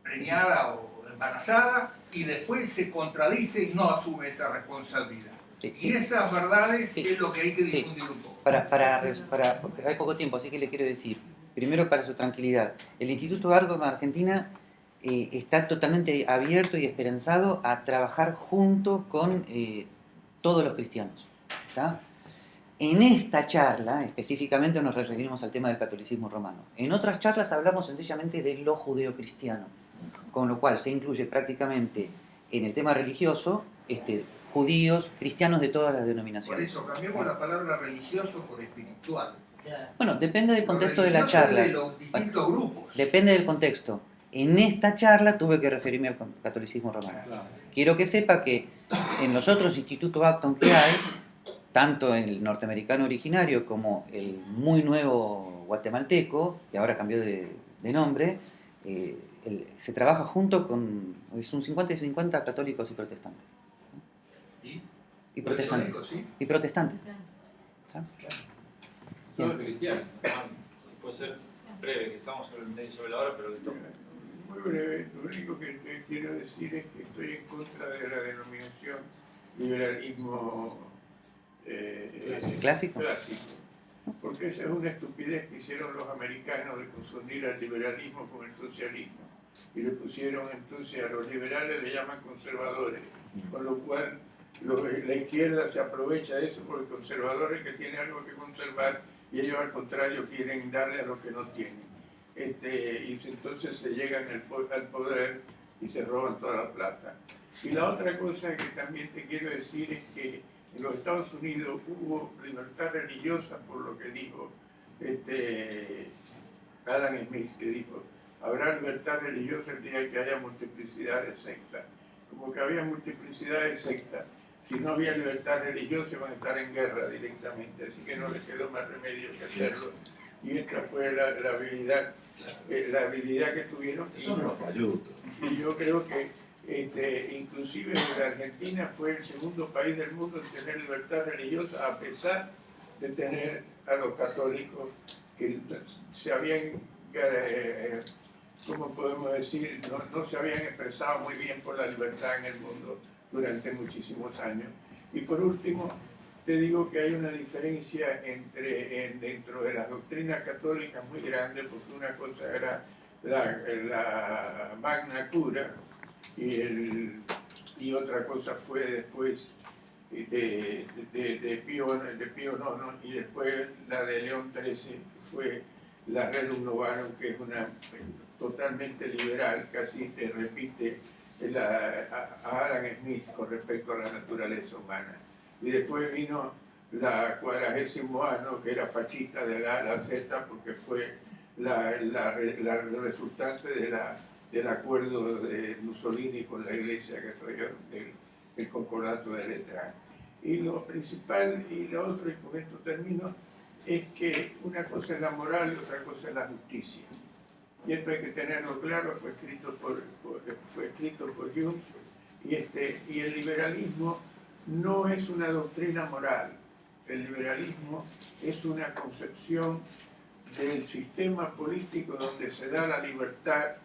preñada o embarazada y después se contradice y no asume esa responsabilidad. Y esas verdades es lo que hay que difundir un poco. Porque hay poco tiempo, así que le quiero decir, primero para su tranquilidad, el Instituto Argos de Argentina está totalmente abierto y esperanzado a trabajar junto con todos los cristianos. ¿Está? En esta charla, específicamente nos referimos al tema del catolicismo romano. En otras charlas hablamos sencillamente de lo judeocristiano, con lo cual se incluye prácticamente en el tema religioso judíos, cristianos de todas las denominaciones. Por eso cambiamos la palabra religioso por espiritual. Bueno, depende del contexto de la charla. De los distintos grupos. Depende del contexto. En esta charla tuve que referirme al catolicismo romano. Quiero que sepa que en los otros institutos Acton que hay, tanto el norteamericano originario como el muy nuevo guatemalteco, que ahora cambió de nombre, se trabaja junto con, es un 50 y 50 católicos y protestantes. Y protestantes. ¿Sí? Y protestantes. Todo cristiano. Si puede ser breve, que estamos sobre la hora, pero le toca. Muy breve, lo único que quiero decir es que estoy en contra de la denominación liberalismo ¿Clásico? Porque esa es una estupidez que hicieron los americanos de confundir al liberalismo con el socialismo. Y le pusieron entonces a los liberales, le llaman conservadores, con lo cual la izquierda se aprovecha de eso porque conservadores que tienen algo que conservar y ellos al contrario quieren darle a lo que no tienen. Y entonces se llegan al poder y se roban toda la plata. Y la otra cosa que también te quiero decir es que en los Estados Unidos hubo libertad religiosa por lo que dijo Adam Smith, que dijo, habrá libertad religiosa el día que haya multiplicidad de sectas. Como que había multiplicidad de sectas, si no había libertad religiosa iban a estar en guerra directamente, así que no les quedó más remedio que hacerlo. Y esta fue la habilidad que tuvieron. Eso no falló. Y yo creo que inclusive la Argentina fue el segundo país del mundo en tener libertad religiosa, a pesar de tener a los católicos que se habían, ¿cómo podemos decir? No se habían expresado muy bien por la libertad en el mundo durante muchísimos años. Y por último, te digo que hay una diferencia dentro de las doctrinas católicas muy grande, porque una cosa era la Magna Cura y otra cosa fue después de Pío IX y después la de León XIII fue la Rerum Novarum, que es una totalmente liberal, casi te repite a Adam Smith con respecto a la naturaleza humana. Y después vino la 40º año, que era fascista de la A a la Z, porque fue la resultante del acuerdo de Mussolini con la Iglesia, que fue el concordato de Letrán. Y lo principal, y lo otro, y con esto termino, es que una cosa es la moral y otra cosa es la justicia. Y esto hay que tenerlo claro, fue escrito por Hume, y el liberalismo no es una doctrina moral. El liberalismo es una concepción del sistema político donde se da la libertad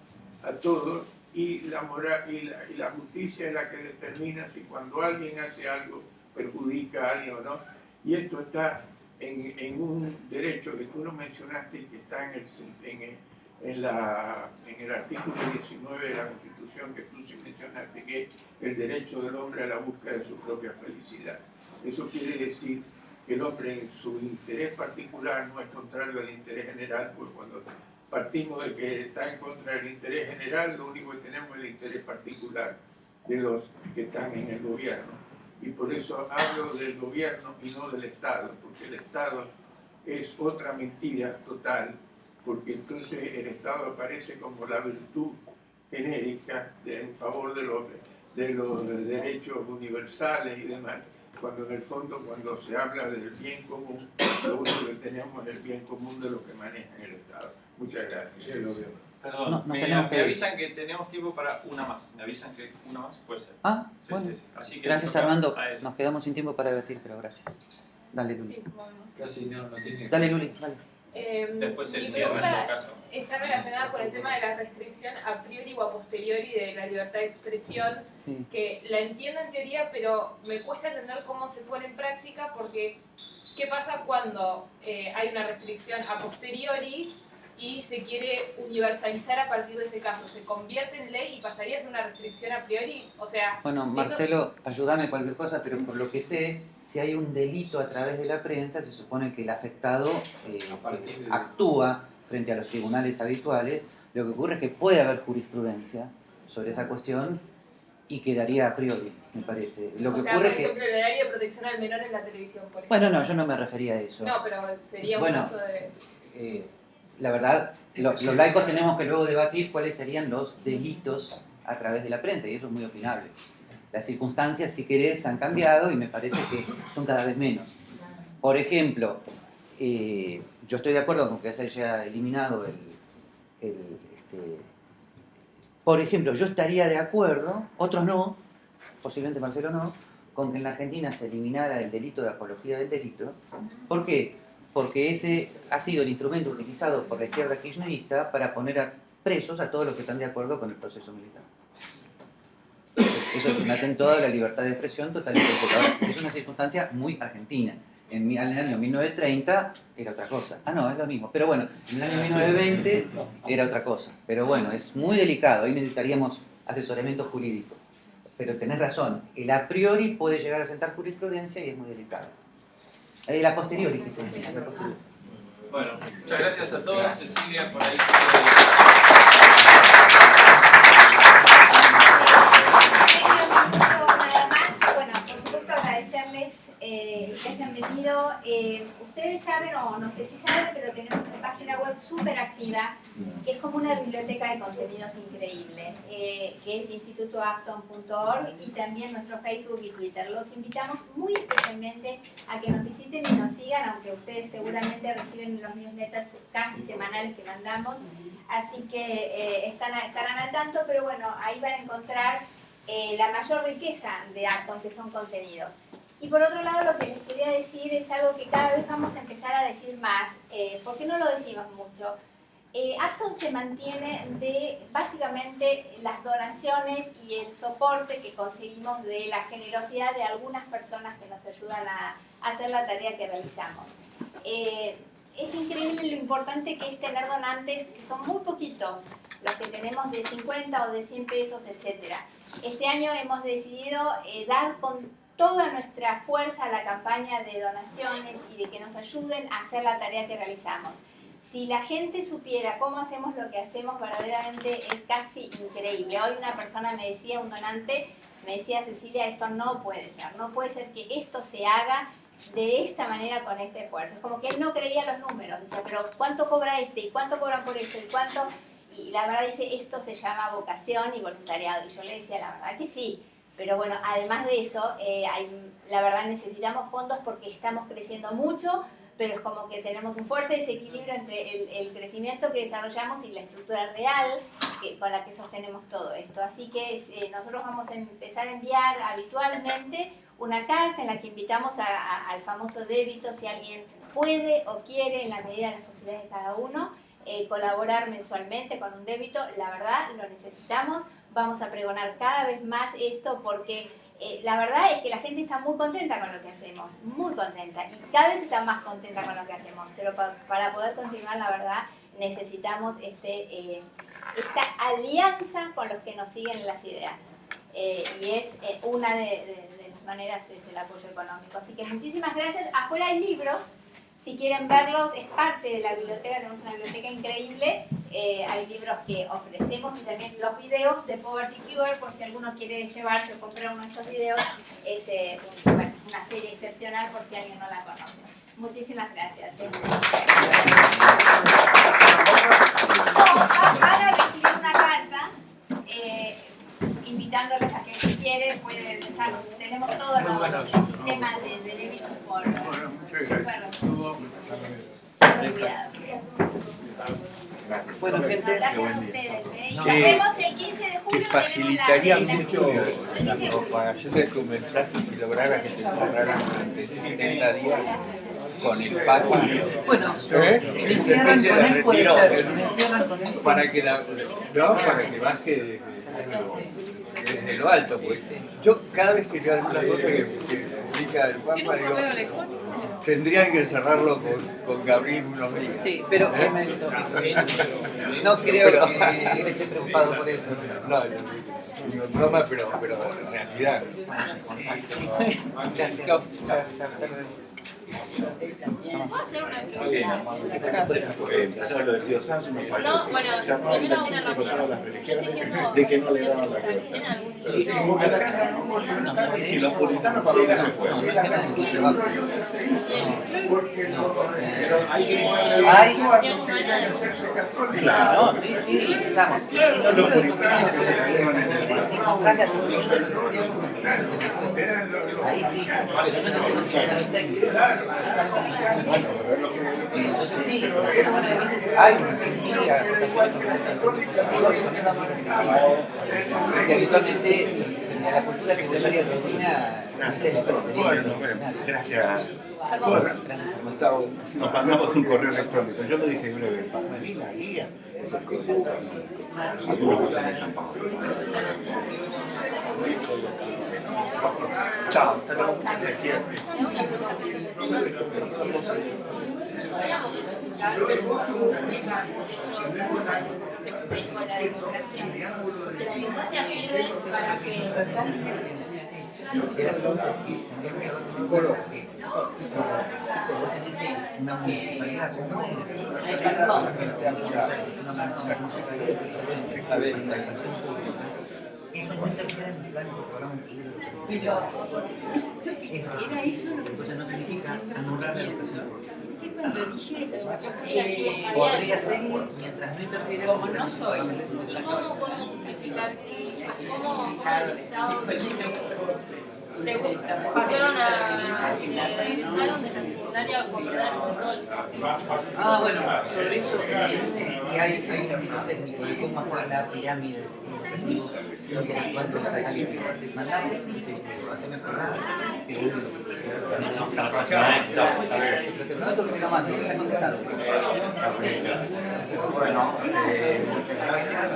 a todos y la moral y la justicia es la que determina si cuando alguien hace algo perjudica a alguien o no. Y esto está en un derecho que tú no mencionaste y que está en el artículo 19 de la Constitución que tú sí mencionaste, que es el derecho del hombre a la búsqueda de su propia felicidad. Eso quiere decir que el hombre en su interés particular no es contrario al interés general, porque cuando partimos de que está en contra del interés general, lo único que tenemos es el interés particular de los que están en el gobierno. Y por eso hablo del gobierno y no del Estado, porque el Estado es otra mentira total, porque entonces el Estado aparece como la virtud genérica en favor de los derechos universales y demás, cuando en el fondo, cuando se habla del bien común, lo único que tenemos es el bien común de los que manejan el Estado. Muchas gracias. Perdón, me avisan que tenemos tiempo para una más. Me avisan que una más puede ser. Ah, sí, bueno. sí. Así que gracias, Armando. Nos quedamos sin tiempo para debatir, pero gracias. Dale, Luli. Sí, casi no tiene. Dale, Luli, dale. Después Mi el cierre en pregunta todo caso. está relacionada con el tema de la restricción a priori o a posteriori de la libertad de expresión, sí, que la entiendo en teoría, pero me cuesta entender cómo se pone en práctica, porque ¿qué pasa cuando hay una restricción a posteriori y se quiere universalizar a partir de ese caso? ¿Se convierte en ley y pasaría a ser una restricción a priori? O sea, bueno, Marcelo, ayúdame cualquier cosa, pero por lo que sé, si hay un delito a través de la prensa, se supone que el afectado actúa frente a los tribunales habituales. Lo que ocurre es que puede haber jurisprudencia sobre esa cuestión y quedaría a priori, me parece. Lo que o sea, ocurre por es ejemplo, el horario de protección al menor en la televisión, por ejemplo. Bueno, no, yo no me refería a eso. No, pero sería un caso de... La verdad, los laicos tenemos que luego debatir cuáles serían los delitos a través de la prensa, y eso es muy opinable. Las circunstancias, si querés, han cambiado y me parece que son cada vez menos. Por ejemplo, yo estoy de acuerdo con que se haya eliminado por ejemplo, yo estaría de acuerdo, otros no, posiblemente Marcelo no, con que en la Argentina se eliminara el delito de apología del delito. ¿Por qué? Porque ese ha sido el instrumento utilizado por la izquierda kirchnerista para poner a presos a todos los que están de acuerdo con el proceso militar. Eso es un atentado a la libertad de expresión totalmente. Ahora, es una circunstancia muy argentina. En el año 1930 era otra cosa. Ah, no, es lo mismo. Pero bueno, en el año 1920 era otra cosa. Pero bueno, es muy delicado. Ahí necesitaríamos asesoramiento jurídico. Pero tenés razón. El a priori puede llegar a sentar jurisprudencia y es muy delicado. El a posteriori, que se dice. Bueno, muchas gracias a todos. Cecilia, por ahí. Bueno, por supuesto agradecerles que hayan venido. Ustedes saben, o no sé si saben, pero tenemos una página web súper activa, que es como una biblioteca de contenidos increíble, que es institutoacton.org, y también nuestro Facebook y Twitter. Los invitamos muy especialmente a que nos visiten y nos sigan, aunque ustedes seguramente reciben los newsletters casi semanales que mandamos, así que estarán al tanto, pero bueno, ahí van a encontrar la mayor riqueza de Acton, que son contenidos. Y por otro lado, lo que les quería decir es algo que cada vez vamos a empezar a decir más, porque no lo decimos mucho. Acton se mantiene de básicamente las donaciones y el soporte que conseguimos de la generosidad de algunas personas que nos ayudan a hacer la tarea que realizamos. Es increíble lo importante que es tener donantes, que son muy poquitos, los que tenemos de 50 o de 100 pesos, etc. Este año hemos decidido dar con toda nuestra fuerza a la campaña de donaciones y de que nos ayuden a hacer la tarea que realizamos. Si la gente supiera cómo hacemos lo que hacemos, verdaderamente es casi increíble. Hoy una persona me decía, un donante, me decía, Cecilia, esto no puede ser que esto se haga de esta manera con este esfuerzo. Es como que él no creía los números, decía, pero ¿cuánto cobra este? ¿Y cuánto cobran por esto? ¿Y cuánto? Y la verdad dice, esto se llama vocación y voluntariado. Y yo le decía, la verdad que sí. Pero bueno, además de eso, la verdad necesitamos fondos porque estamos creciendo mucho, pero es como que tenemos un fuerte desequilibrio entre el crecimiento que desarrollamos y la estructura real con la que sostenemos todo esto. Así que nosotros vamos a empezar a enviar habitualmente una carta en la que invitamos al famoso débito, si alguien puede o quiere, en la medida de las posibilidades de cada uno, colaborar mensualmente con un débito. La verdad, lo necesitamos. Vamos a pregonar cada vez más esto porque la verdad es que la gente está muy contenta con lo que hacemos, muy contenta, y cada vez está más contenta con lo que hacemos, pero para poder continuar, la verdad, necesitamos esta alianza con los que nos siguen en las ideas, y es una de las maneras, es el apoyo económico. Así que muchísimas gracias. Afuera hay libros, si quieren verlos, es parte de la biblioteca, tenemos una biblioteca increíble, hay libros que ofrecemos y también los videos de Poverty Cure, por si alguno quiere llevarse o comprar uno de estos videos, es una serie excepcional por si alguien no la conoce. Muchísimas gracias. Van a recibir una carta invitándoles a que si quieren pueden dejar, tenemos todos los temas de débitos por Bueno, gente, gracias a ustedes. Y nos vemos el 15 de julio. Te facilitaría mucho la propagación de tu mensaje si lograras que te encerraran durante 70 días con el Papa. Bueno, si me encierran con él puede ser. Si me encierran con él, para que para que baje desde lo alto, pues. Yo cada vez que veo alguna cosa que publica el Papa, digo, tendrían que encerrarlo con Gabriel unos días. Sí, pero no creo que él esté preocupado por eso. No, digo en broma, pero en realidad. Gracias. Chao. ¿Puedo hacer una pregunta? Lo del tío Sanz me falló. No, bueno, ya primero una rapidez. de que no le daban la cruz. Si los puritanos para dónde se fueron. Pero hay que Claro, sí, estamos. Y los puritanos que se encontrarle a su Ahí sí, pero no es un comentario técnico. Entonces sí, de alguna manera a veces hay una sensibilidad a que habitualmente en la cultura secundaria argentina Bueno, gracias. Nos mandamos un correo electrónico. Yo lo dije breve. Para mí la guía. Chao, hasta luego. Gracias. La democracia sirve para que una municipalidad como eso no interfiere en el plan de programa pero era eso, entonces no significa anular la educación. Podría ser mientras no interfiere como no soy. ¿Y cómo podemos justificar que cómo el Estado se pasaron se egresaron de la secundaria completamente católica? Bueno, sobre eso y hay un camino técnico de cómo hacer la pirámide cuando está calificado mandamos hacemos programa pero nosotros que tengamos no está condenado. Bueno, muchas gracias.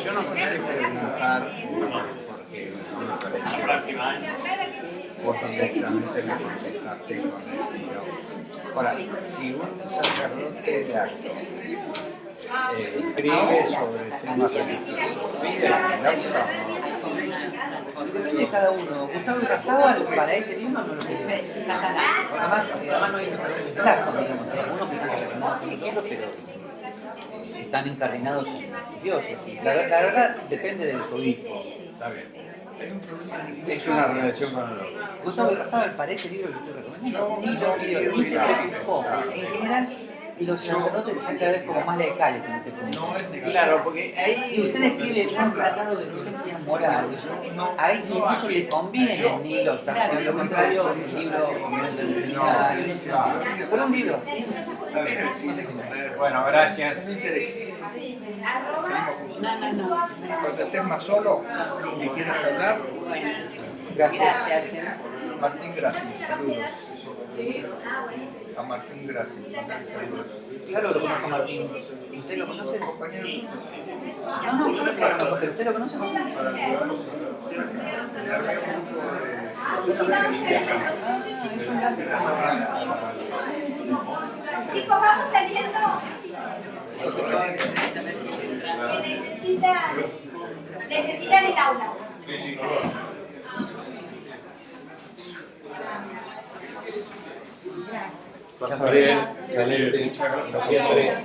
Yo no pensé preguntar porque vos directamente me contestaste con el video. Ahora, si un sacerdote de acto escribe sobre temas religiosos, ¿pide el acta? Depende de cada uno. Gustavo Irrazábal para este libro no lo pide. Además no dice sacerdote de acto, digamos. Hay algunos que están relacionados con nosotros, pero están incardinados en dioses. La verdad depende del obispo. Está bien. Es una relación con el otro. Gustavo Irrazábal para este libro que estoy recomendando. Ni se preocupó. En general, los sacerdotes están cada vez como más laicales en ese punto. Claro, porque ahí si usted escribe un tratado de filosofía moral, ahí incluso le conviene ni lo contrario, el libro obviamente del seminario, pero un libro así. Bueno, gracias. Cuando estés más solo y quieras hablar, Gracias. Martín Grassi, saludos. A Martín Grassi, saludos. Claro, lo conozco a Martín. ¿Usted lo conoce, compañero? No, pero ¿usted lo conoce? Chicos, vamos saliendo. Que necesitan el aula. Sí, Bien, excelente. Siempre.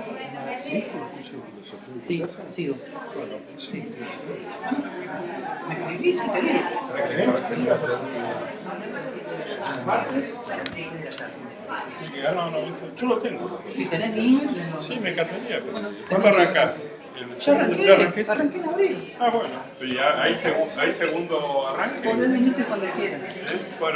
Sí, sigo. Sí. ¿Me escribís y te digo? No, yo lo tengo. Si tenés mi email, Sí, me encantaría. ¿Cuándo arrancás? Yo arranqué en abril. Bueno, pero ya hay segundo arranque. Podés venirte cuando quieras. Bueno.